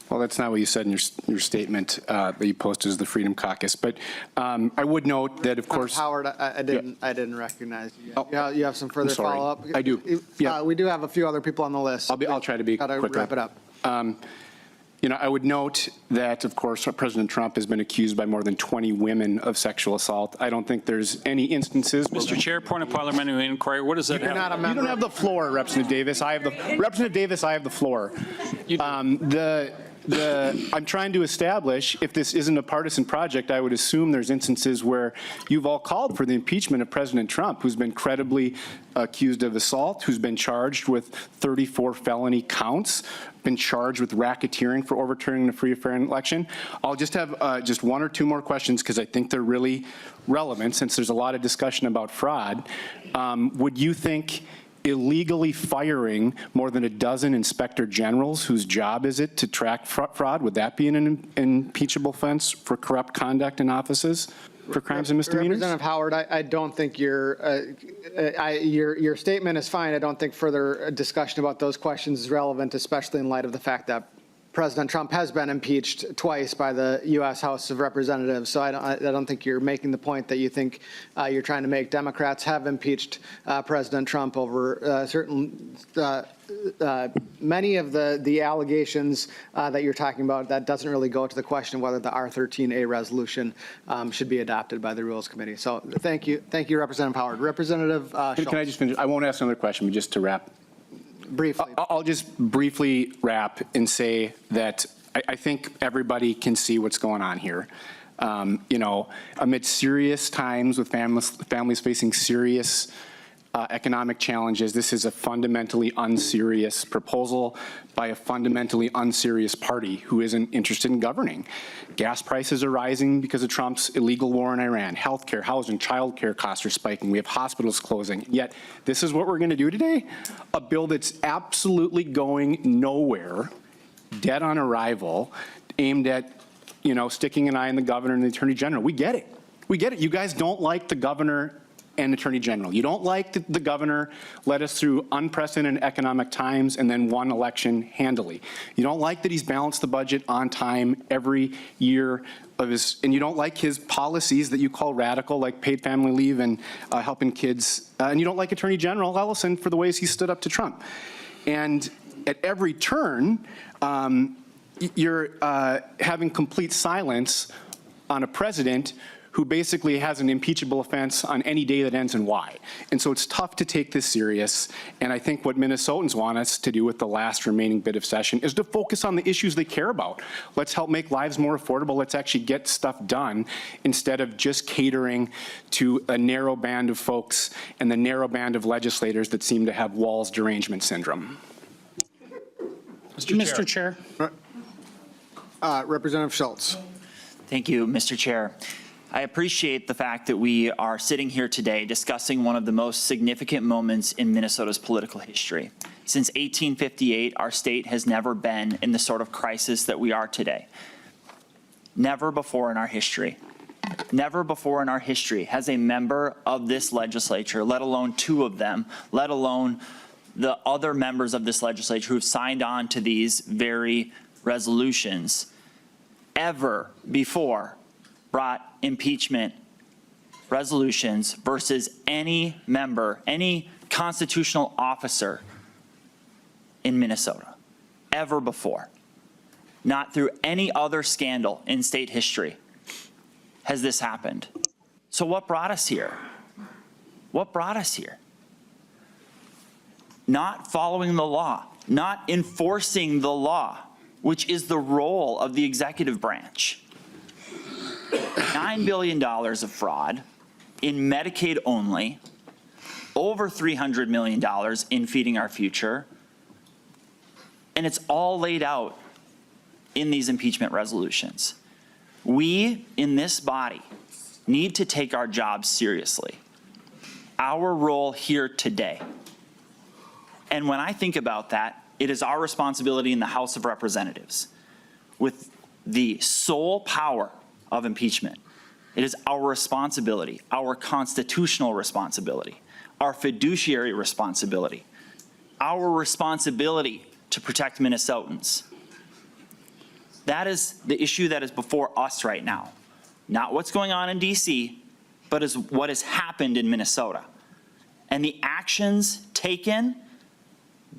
Well, that's not what you said in your statement that you posted as the Freedom Caucus. But I would note that, of course,
Howard, I didn't recognize you. Oh, you have some further follow-up?
I do. Yeah.
We do have a few other people on the list.
I'll try to be quick.
Gotta wrap it up.
I would note that, of course, President Trump has been accused by more than 20 women of sexual assault. I don't think there's any instances.
Mr. Chair, point of parliamentary inquiry. What does that have?
You don't have the floor, Representative Davis. Representative Davis, I have the floor. I'm trying to establish, if this isn't a partisan project, I would assume there's instances where you've all called for the impeachment of President Trump, who's been credibly accused of assault, who's been charged with 34 felony counts, been charged with racketeering for overturning the free, fair election. I'll just have just one or two more questions because I think they're really relevant since there's a lot of discussion about fraud. Would you think illegally firing more than a dozen inspector generals whose job is it to track fraud, would that be an impeachable offense for corrupt conduct in offices for crimes and misdemeanors?
Representative Howard, I don't think your statement is fine. I don't think further discussion about those questions is relevant, especially in light of the fact that President Trump has been impeached twice by the U.S. House of Representatives. So I don't think you're making the point that you think you're trying to make. Democrats have impeached President Trump over many of the allegations that you're talking about. That doesn't really go to the question of whether the R13A resolution should be adopted by the Rules Committee. So thank you, Representative Howard. Representative Schultz.
Can I just finish? I won't ask another question, but just to wrap.
Briefly.
I'll just briefly wrap and say that I think everybody can see what's going on here. Amid serious times with families facing serious economic challenges, this is a fundamentally unserious proposal by a fundamentally unserious party who isn't interested in governing. Gas prices are rising because of Trump's illegal war in Iran. Healthcare, housing, childcare costs are spiking. We have hospitals closing. Yet this is what we're going to do today? A bill that's absolutely going nowhere, dead on arrival, aimed at, sticking an eye on the governor and the attorney general. We get it. We get it. You guys don't like the governor and Attorney General. You don't like that the governor led us through unprecedented economic times and then won election handily. You don't like that he's balanced the budget on time every year of his, and you don't like his policies that you call radical, like paid family leave and helping kids. And you don't like Attorney General Ellison for the ways he stood up to Trump. And at every turn, you're having complete silence on a president who basically has an impeachable offense on any day that ends in Y. And so it's tough to take this serious. And I think what Minnesotans want us to do with the last remaining bit of session is to focus on the issues they care about. Let's help make lives more affordable. Let's actually get stuff done instead of just catering to a narrow band of folks and the narrow band of legislators that seem to have Wall's derangement syndrome.
Mr. Chair.
Representative Schultz.
Thank you, Mr. Chair. I appreciate the fact that we are sitting here today discussing one of the most significant moments in Minnesota's political history. Since 1858, our state has never been in the sort of crisis that we are today. Never before in our history. Never before in our history has a member of this legislature, let alone two of them, let alone the other members of this legislature who've signed on to these very resolutions, ever before brought impeachment resolutions versus any member, any constitutional officer in Minnesota, ever before. Not through any other scandal in state history has this happened. So what brought us here? What brought us here? Not following the law, not enforcing the law, which is the role of the executive branch. $9 billion of fraud in Medicaid only, over $300 million in Feeding Our Future, and it's all laid out in these impeachment resolutions. We, in this body, need to take our jobs seriously. Our role here today. And when I think about that, it is our responsibility in the House of Representatives, with the sole power of impeachment. It is our responsibility, our constitutional responsibility, our fiduciary responsibility, our responsibility to protect Minnesotans. That is the issue that is before us right now. Not what's going on in DC, but is what has happened in Minnesota. And the actions taken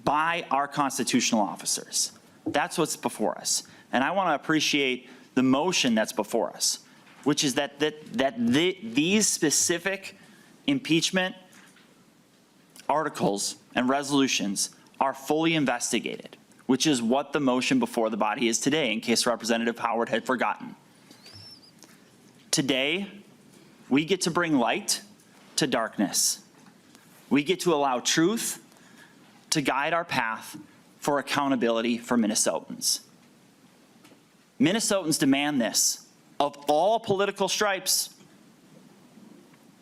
by our constitutional officers. That's what's before us. And I want to appreciate the motion that's before us, which is that these specific impeachment articles and resolutions are fully investigated, which is what the motion before the body is today, in case Representative Howard had forgotten. Today, we get to bring light to darkness. We get to allow truth to guide our path for accountability for Minnesotans. Minnesotans demand this of all political stripes.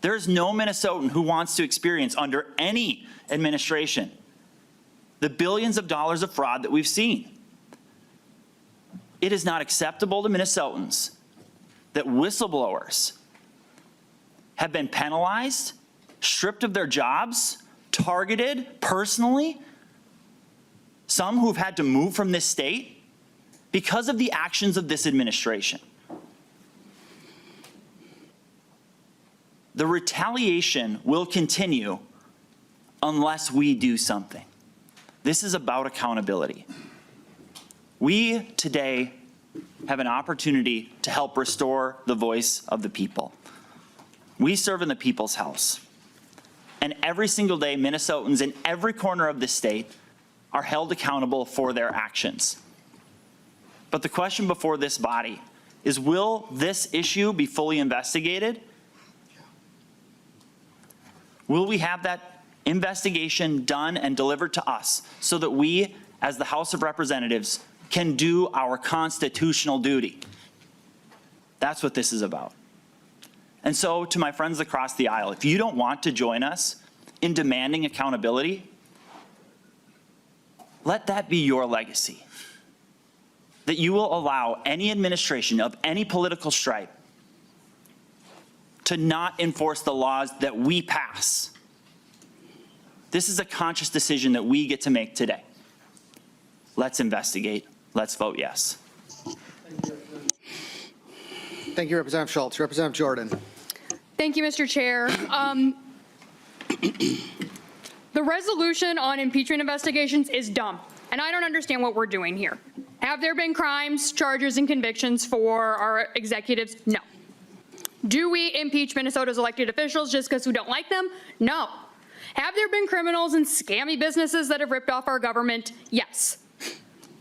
There's no Minnesotan who wants to experience under any administration the billions of dollars of fraud that we've seen. It is not acceptable to Minnesotans that whistleblowers have been penalized, stripped of their jobs, targeted personally, some who've had to move from this state because of the actions of this administration. The retaliation will continue unless we do something. This is about accountability. We today have an opportunity to help restore the voice of the people. We serve in the people's house. And every single day, Minnesotans in every corner of the state are held accountable for their actions. But the question before this body is, will this issue be fully investigated? Will we have that investigation done and delivered to us so that we, as the House of Representatives, can do our constitutional duty? That's what this is about. And so, to my friends across the aisle, if you don't want to join us in demanding accountability, let that be your legacy. That you will allow any administration of any political stripe to not enforce the laws that we pass. This is a conscious decision that we get to make today. Let's investigate. Let's vote yes.
Thank you, Representative Schultz. Representative Jordan.
Thank you, Mr. Chair. The resolution on impeachment investigations is dumb, and I don't understand what we're doing here. Have there been crimes, charges, and convictions for our executives? No. Do we impeach Minnesota's elected officials just because we don't like them? No. Have there been criminals and scammy businesses that have ripped off our government? Yes.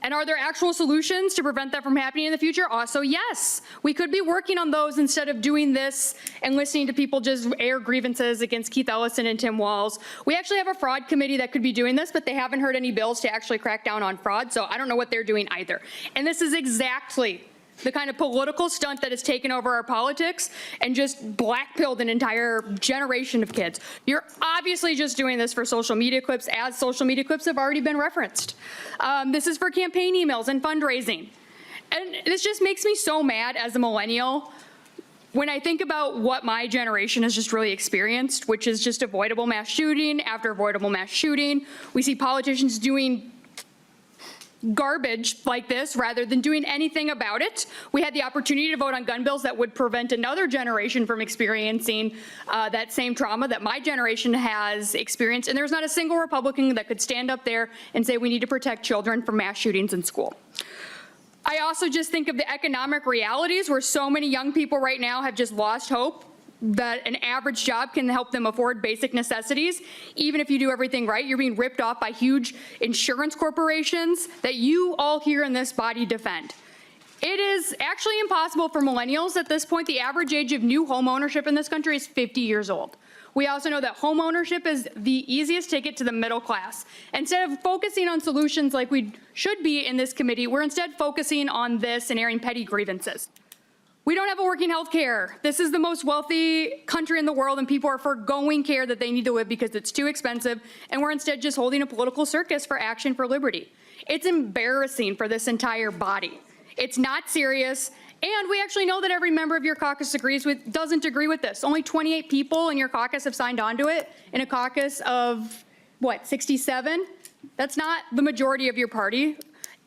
And are there actual solutions to prevent that from happening in the future? Also, yes. We could be working on those instead of doing this and listening to people just air grievances against Keith Ellison and Tim Walz. We actually have a fraud committee that could be doing this, but they haven't heard any bills to actually crack down on fraud, so I don't know what they're doing either. And this is exactly the kind of political stunt that has taken over our politics and just blackpilled an entire generation of kids. You're obviously just doing this for social media clips, as social media clips have already been referenced. This is for campaign emails and fundraising. And this just makes me so mad as a millennial when I think about what my generation has just really experienced, which is just avoidable mass shooting after avoidable mass shooting. We see politicians doing garbage like this rather than doing anything about it. We had the opportunity to vote on gun bills that would prevent another generation from experiencing that same trauma that my generation has experienced. And there's not a single Republican that could stand up there and say we need to protect children from mass shootings in school. I also just think of the economic realities where so many young people right now have just lost hope that an average job can help them afford basic necessities. Even if you do everything right, you're being ripped off by huge insurance corporations that you all here in this body defend. It is actually impossible for millennials at this point. The average age of new home ownership in this country is 50 years old. We also know that home ownership is the easiest ticket to the middle class. Instead of focusing on solutions like we should be in this committee, we're instead focusing on this and airing petty grievances. We don't have a working health care. This is the most wealthy country in the world, and people are forgoing care that they need to live because it's too expensive, and we're instead just holding a political circus for Action for Liberty. It's embarrassing for this entire body. It's not serious, and we actually know that every member of your caucus doesn't agree with this. Only 28 people in your caucus have signed on to it, in a caucus of, what, 67? That's not the majority of your party.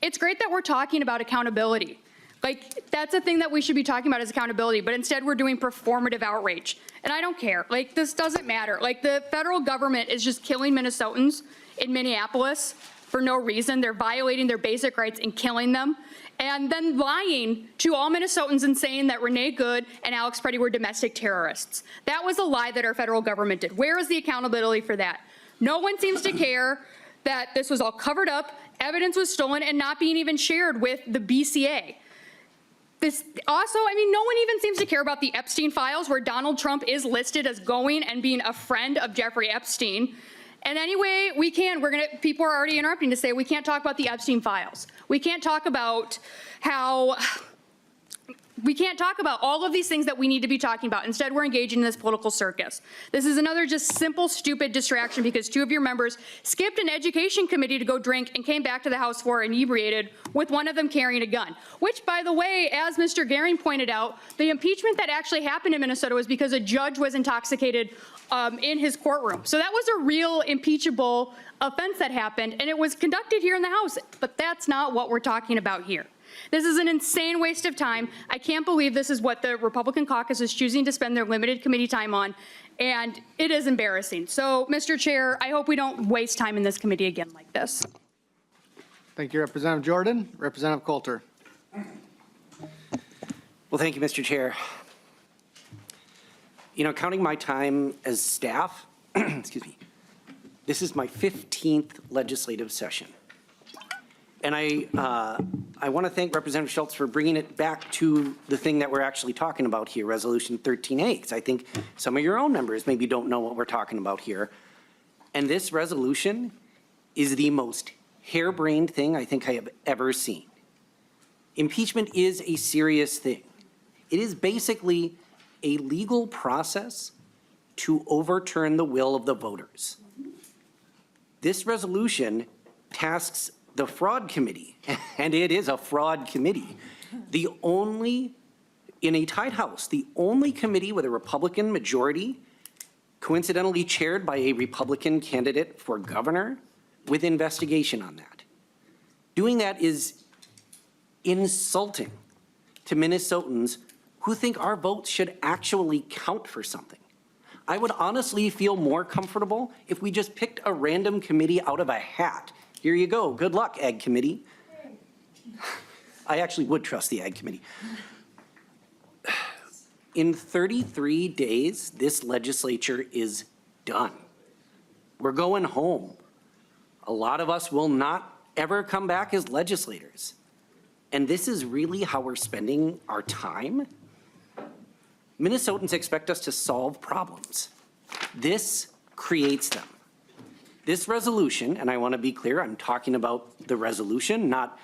It's great that we're talking about accountability. Like, that's a thing that we should be talking about is accountability, but instead we're doing performative outrage. And I don't care. Like, this doesn't matter. Like, the federal government is just killing Minnesotans in Minneapolis for no reason. They're violating their basic rights and killing them. And then lying to all Minnesotans and saying that Renee Good and Alex Preddy were domestic terrorists. That was a lie that our federal government did. Where is the accountability for that? No one seems to care that this was all covered up, evidence was stolen, and not being even shared with the BCA. This also, I mean, no one even seems to care about the Epstein files where Donald Trump is listed as going and being a friend of Jeffrey Epstein. And anyway, people are already interrupting to say we can't talk about the Epstein files. We can't talk about all of these things that we need to be talking about. Instead, we're engaging in this political circus. This is another just simple, stupid distraction because two of your members skipped an education committee to go drink and came back to the House floor inebriated with one of them carrying a gun. Which, by the way, as Mr. Gehring pointed out, the impeachment that actually happened in Minnesota was because a judge was intoxicated in his courtroom. So that was a real impeachable offense that happened, and it was conducted here in the House. But that's not what we're talking about here. This is an insane waste of time. I can't believe this is what the Republican caucus is choosing to spend their limited committee time on, and it is embarrassing. So, Mr. Chair, I hope we don't waste time in this committee again like this.
Thank you, Representative Jordan. Representative Coulter.
Well, thank you, Mr. Chair. You know, counting my time as staff, excuse me, this is my 15th legislative session. And I want to thank Representative Schultz for bringing it back to the thing that we're actually talking about here, Resolution 13A, because I think some of your own members maybe don't know what we're talking about here. And this resolution is the most harebrained thing I think I have ever seen. Impeachment is a serious thing. It is basically a legal process to overturn the will of the voters. This resolution tasks the fraud committee, and it is a fraud committee. The only in a tied House, the only committee with a Republican majority, coincidentally chaired by a Republican candidate for governor, with investigation on that. Doing that is insulting to Minnesotans who think our votes should actually count for something. I would honestly feel more comfortable if we just picked a random committee out of a hat. Here you go, good luck, Ag Committee. I actually would trust the Ag Committee. In 33 days, this legislature is done. We're going home. A lot of us will not ever come back as legislators. And this is really how we're spending our time? Minnesotans expect us to solve problems. This creates them. This resolution, and I want to be clear, I'm talking about the resolution, not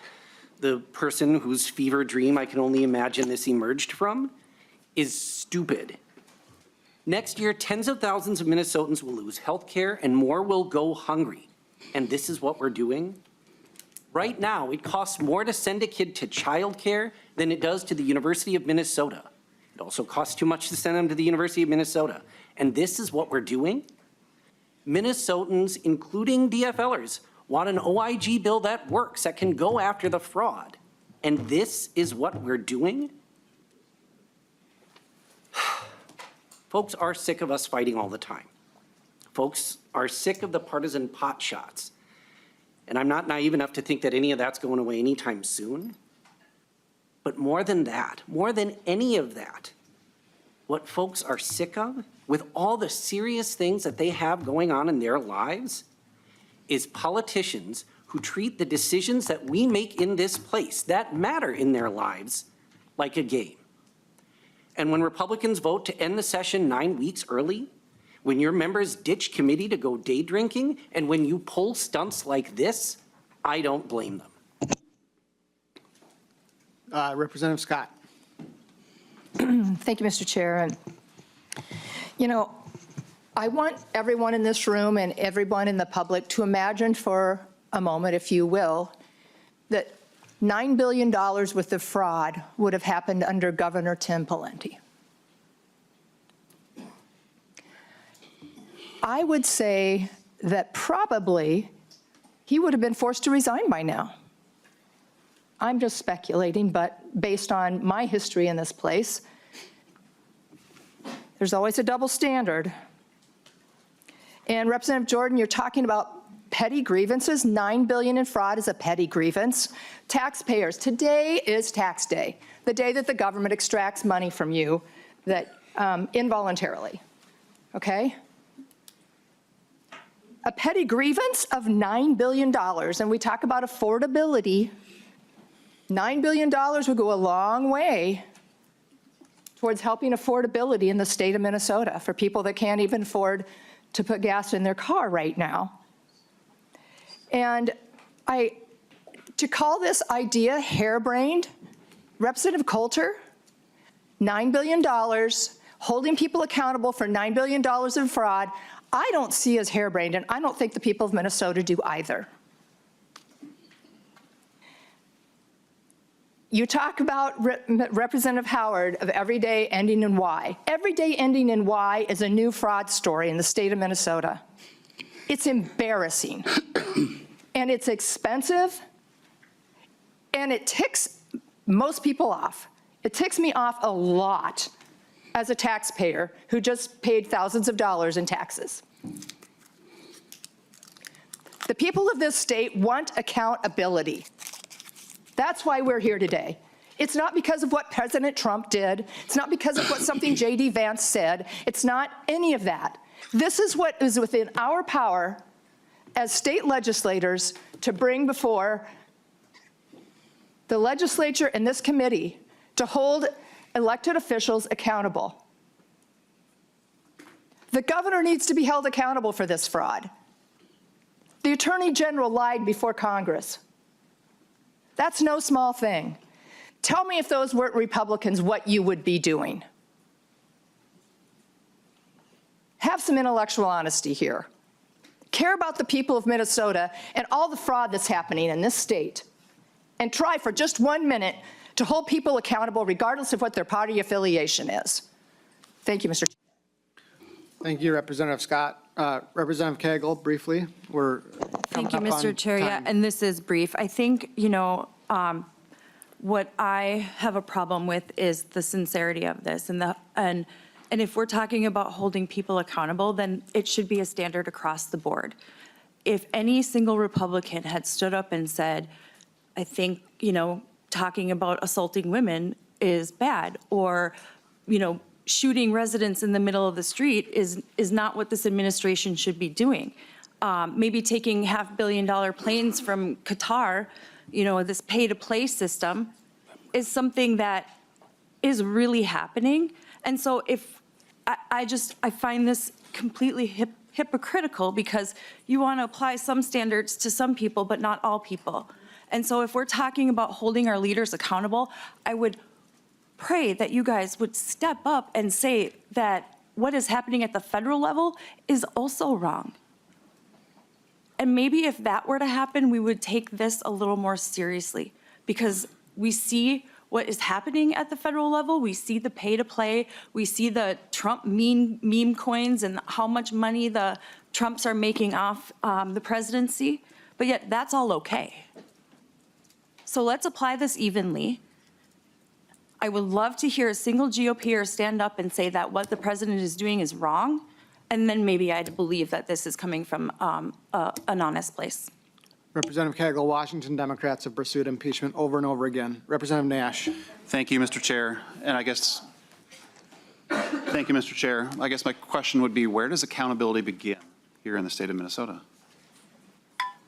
the person whose fever dream I can only imagine this emerged from, is stupid. Next year, tens of thousands of Minnesotans will lose health care and more will go hungry. And this is what we're doing? Right now, it costs more to send a kid to childcare than it does to the University of Minnesota. It also costs too much to send them to the University of Minnesota. And this is what we're doing? Minnesotans, including DFLers, want an OIG bill that works, that can go after the fraud. And this is what we're doing? Folks are sick of us fighting all the time. Folks are sick of the partisan pot shots. And I'm not naive enough to think that any of that's going away anytime soon. But more than that, more than any of that, what folks are sick of, with all the serious things that they have going on in their lives, is politicians who treat the decisions that we make in this place that matter in their lives like a game. And when Republicans vote to end the session 9 weeks early, when your members ditch committee to go day drinking, and when you pull stunts like this, I don't blame them.
Representative Scott.
Thank you, Mr. Chair. And, you know, I want everyone in this room and everyone in the public to imagine for a moment, if you will, that $9 billion worth of fraud would have happened under Governor Tim Pawlenty. I would say that probably he would have been forced to resign by now. I'm just speculating, but based on my history in this place, there's always a double standard. And Representative Jordan, you're talking about petty grievances. $9 billion in fraud is a petty grievance. Taxpayers, today is tax day, the day that the government extracts money from you that involuntarily, okay? A petty grievance of $9 billion, and we talk about affordability, $9 billion would go a long way towards helping affordability in the state of Minnesota for people that can't even afford to put gas in their car right now. And to call this idea harebrained, Representative Coulter, $9 billion, holding people accountable for $9 billion in fraud, I don't see as harebrained, and I don't think the people of Minnesota do either. You talk about Representative Howard of every day ending in Y. Every day ending in Y is a new fraud story in the state of Minnesota. It's embarrassing, and it's expensive, and it ticks most people off. It ticks me off a lot as a taxpayer who just paid thousands of dollars in taxes. The people of this state want accountability. That's why we're here today. It's not because of what President Trump did. It's not because of what something J.D. Vance said. It's not any of that. This is what is within our power as state legislators to bring before the legislature and this committee to hold elected officials accountable. The governor needs to be held accountable for this fraud. The Attorney General lied before Congress. That's no small thing. Tell me if those weren't Republicans, what you would be doing. Have some intellectual honesty here. Care about the people of Minnesota and all the fraud that's happening in this state. And try for just 1 minute to hold people accountable regardless of what their party affiliation is. Thank you, Mr. Chair.
Thank you, Representative Scott. Representative Cagle, briefly, we're
Thank you,
coming up on
Mr. Chair. Yeah,
time.
and this is brief. I think, what I have a problem with is the sincerity of this, and if we're talking about holding people accountable, then it should be a standard across the board. If any single Republican had stood up and said, I think, talking about assaulting women is bad, or, shooting residents in the middle of the street is not what this administration should be doing. Maybe taking $500 million planes from Qatar, this pay-to-play system is something that is really happening. And so I find this completely hypocritical, because you want to apply some standards to some people, but not all people. And so if we're talking about holding our leaders accountable, I would pray that you guys would step up and say that what is happening at the federal level is also wrong. And maybe if that were to happen, we would take this a little more seriously, because we see what is happening at the federal level. We see the pay to play. We see the Trump meme coins and how much money the Trumps are making off the presidency. But yet that's all okay. So let's apply this evenly. I would love to hear a single GOPer stand up and say that what the president is doing is wrong. And then maybe I'd believe that this is coming from an honest place.
Representative Cagle, Washington Democrats have pursued impeachment over and over again. Representative Nash.
Thank you, Mr. Chair. And thank you, Mr. Chair. I guess my question would be, where does accountability begin here in the state of Minnesota?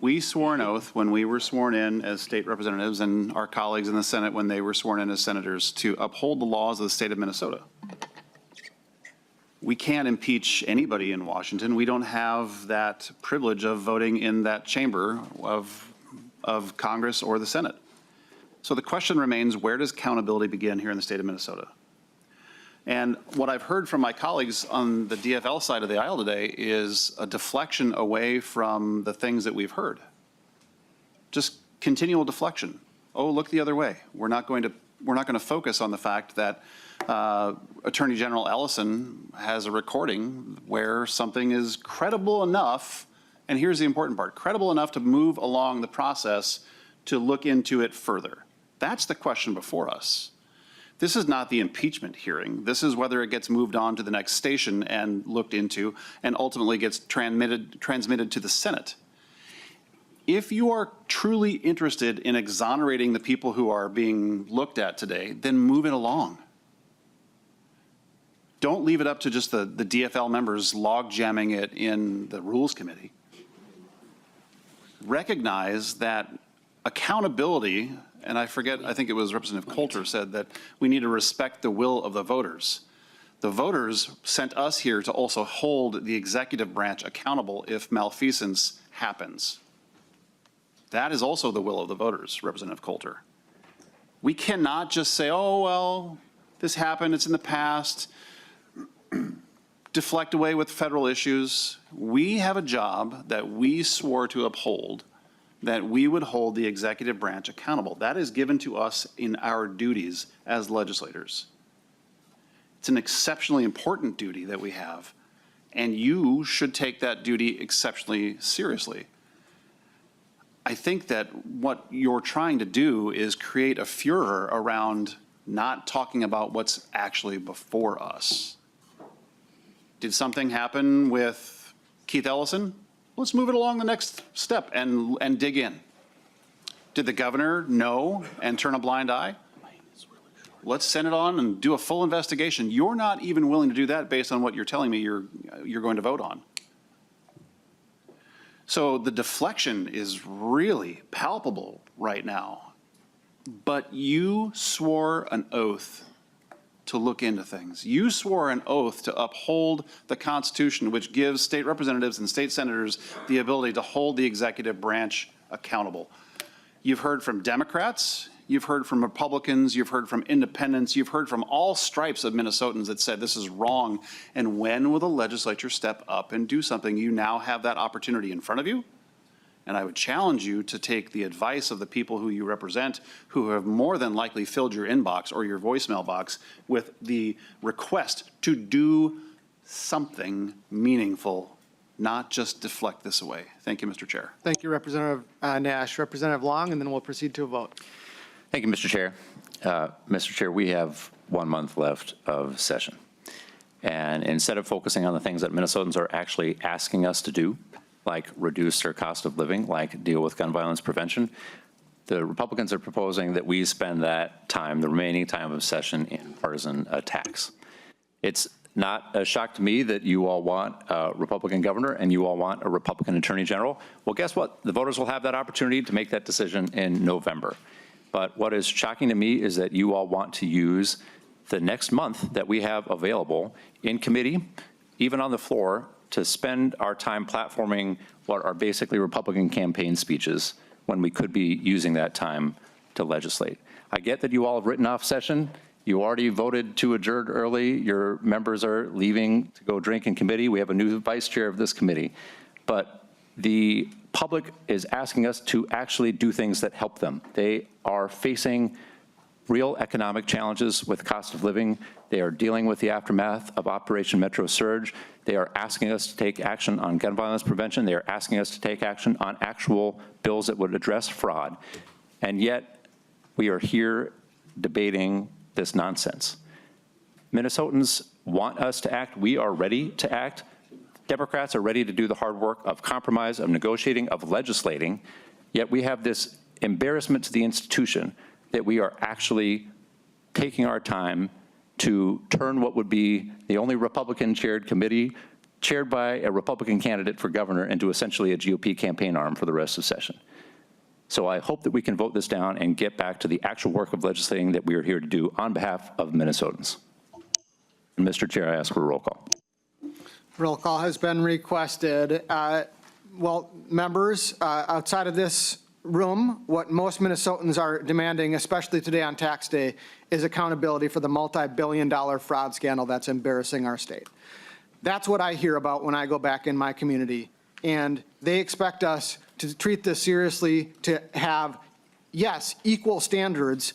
We swore an oath when we were sworn in as state representatives, and our colleagues in the Senate when they were sworn in as senators, to uphold the laws of the state of Minnesota. We can't impeach anybody in Washington. We don't have that privilege of voting in that chamber of Congress or the Senate. So the question remains, where does accountability begin here in the state of Minnesota? And what I've heard from my colleagues on the DFL side of the aisle today is a deflection away from the things that we've heard. Just continual deflection. Oh, look the other way. We're not going to focus on the fact that Attorney General Ellison has a recording where something is credible enough, and here's the important part, credible enough to move along the process to look into it further. That's the question before us. This is not the impeachment hearing. This is whether it gets moved on to the next station and looked into and ultimately gets transmitted to the Senate. If you are truly interested in exonerating the people who are being looked at today, then move it along. Don't leave it up to just the DFL members log jamming it in the Rules Committee. Recognize that accountability, and I think it was Representative Coulter said that we need to respect the will of the voters. The voters sent us here to also hold the executive branch accountable if malfeasance happens. That is also the will of the voters, Representative Coulter. We cannot just say, oh, well, this happened, it's in the past, deflect away with federal issues. We have a job that we swore to uphold, that we would hold the executive branch accountable. That is given to us in our duties as legislators. It's an exceptionally important duty that we have, and you should take that duty exceptionally seriously. I think that what you're trying to do is create a furor around not talking about what's actually before us. Did something happen with Keith Ellison? Let's move it along the next step and dig in. Did the governor know and turn a blind eye? Let's send it on and do a full investigation. You're not even willing to do that based on what you're telling me you're going to vote on. So the deflection is really palpable right now. But you swore an oath to look into things. You swore an oath to uphold the Constitution, which gives state representatives and state senators the ability to hold the executive branch accountable. You've heard from Democrats, you've heard from Republicans, you've heard from independents, you've heard from all stripes of Minnesotans that said this is wrong. And when will the legislature step up and do something? You now have that opportunity in front of you, And I would challenge you to take the advice of the people who you represent, who have more than likely filled your inbox or your voicemail box with the request to do something meaningful, not just deflect this away. Thank you, Mr. Chair.
Thank you, Representative Nash. Representative Long, and then we'll proceed to a vote.
Thank you, Mr. Chair. Mr. Chair, we have 1 month left of session. And instead of focusing on the things that Minnesotans are actually asking us to do, like reduce their cost of living, like deal with gun violence prevention, the Republicans are proposing that we spend that time, the remaining time of session, in partisan attacks. It's not a shock to me that you all want a Republican governor and you all want a Republican attorney general. Well, guess what? The voters will have that opportunity to make that decision in November. But what is shocking to me is that you all want to use the next month that we have available in committee, even on the floor, to spend our time platforming what are basically Republican campaign speeches when we could be using that time to legislate. I get that you all have written off session. You already voted to adjourn early. Your members are leaving to go drink in committee. We have a new vice chair of this committee. But the public is asking us to actually do things that help them. They are facing real economic challenges with cost of living. They are dealing with the aftermath of Operation Metro Surge. They are asking us to take action on gun violence prevention. They are asking us to take action on actual bills that would address fraud. And yet, we are here debating this nonsense. Minnesotans want us to act. We are ready to act. Democrats are ready to do the hard work of compromise, of negotiating, of legislating. Yet we have this embarrassment to the institution that we are actually taking our time to turn what would be the only Republican-chaired committee, chaired by a Republican candidate for governor, into essentially a GOP campaign arm for the rest of session. So I hope that we can vote this down and get back to the actual work of legislating that we are here to do on behalf of Minnesotans. And Mr. Chair, I ask for a roll call.
Roll call has been requested. Well, members, outside of this room, what most Minnesotans are demanding, especially today on tax day, is accountability for the multi-billion-dollar fraud scandal that's embarrassing our state. That's what I hear about when I go back in my community. And they expect us to treat this seriously, to have, yes, equal standards,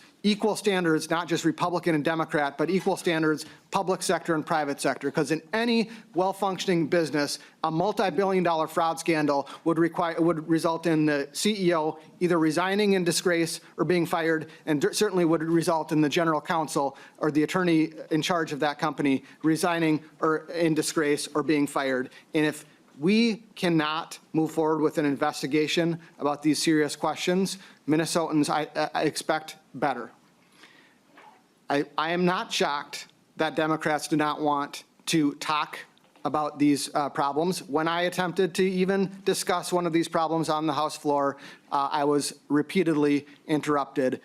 not just Republican and Democrat, but equal standards, public sector and private sector. Because in any well-functioning business, a multi-billion-dollar fraud scandal would result in the CEO either resigning in disgrace or being fired, and certainly would result in the general counsel or the attorney in charge of that company resigning or in disgrace or being fired. And if we cannot move forward with an investigation about these serious questions, Minnesotans, I expect better. I am not shocked that Democrats do not want to talk about these problems. When I attempted to even discuss one of these problems on the House floor, I was repeatedly interrupted.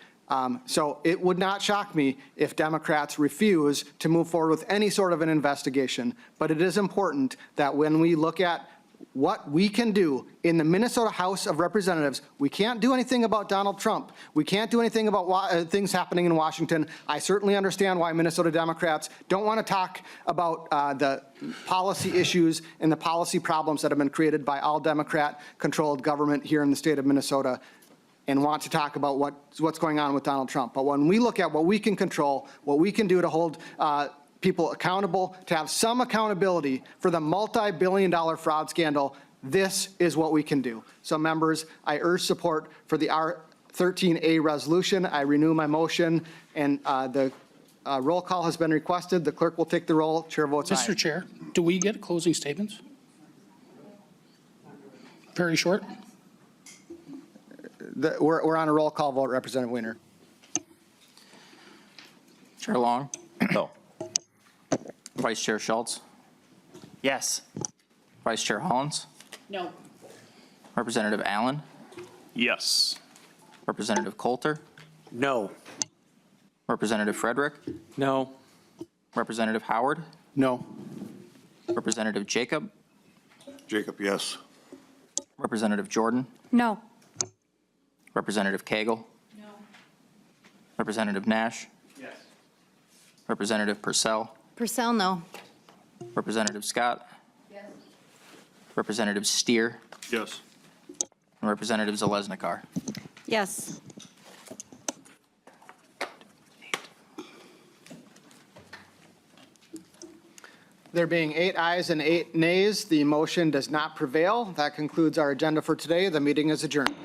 So it would not shock me if Democrats refuse to move forward with any sort of an investigation. But it is important that when we look at what we can do in the Minnesota House of Representatives, we can't do anything about Donald Trump. We can't do anything about things happening in Washington. I certainly understand why Minnesota Democrats don't want to talk about the policy issues and the policy problems that have been created by all Democrat-controlled government here in the state of Minnesota, and want to talk about what's going on with Donald Trump. But when we look at what we can control, what we can do to hold people accountable, to have some accountability for the multi-billion-dollar fraud scandal, this is what we can do. So members, I urge support for the R13A resolution. I renew my motion, and the roll call has been requested. The clerk will take the roll. Chair votes aye.
Mr. Chair, do we get closing statements? Very short.
We're on a roll call vote, Representative Weiner.
Chair Long?
No.
Vice Chair Schultz?
Yes.
Vice Chair Hollins?
No.
Representative Allen?
Yes.
Representative Coulter?
No.
Representative Frederick?
No.
Representative Howard?
No.
Representative Jacob?
Jacob, yes.
Representative Jordan?
No.
Representative Cagle?
No.
Representative Nash?
Yes.
Representative Purcell?
Purcell, no.
Representative Scott? Yes. Representative Steer?
Yes.
and Representative Zalesnikar.
Yes.
There being 8 ayes and 8 nays, the motion does not prevail. That concludes our agenda for today. The meeting is adjourned.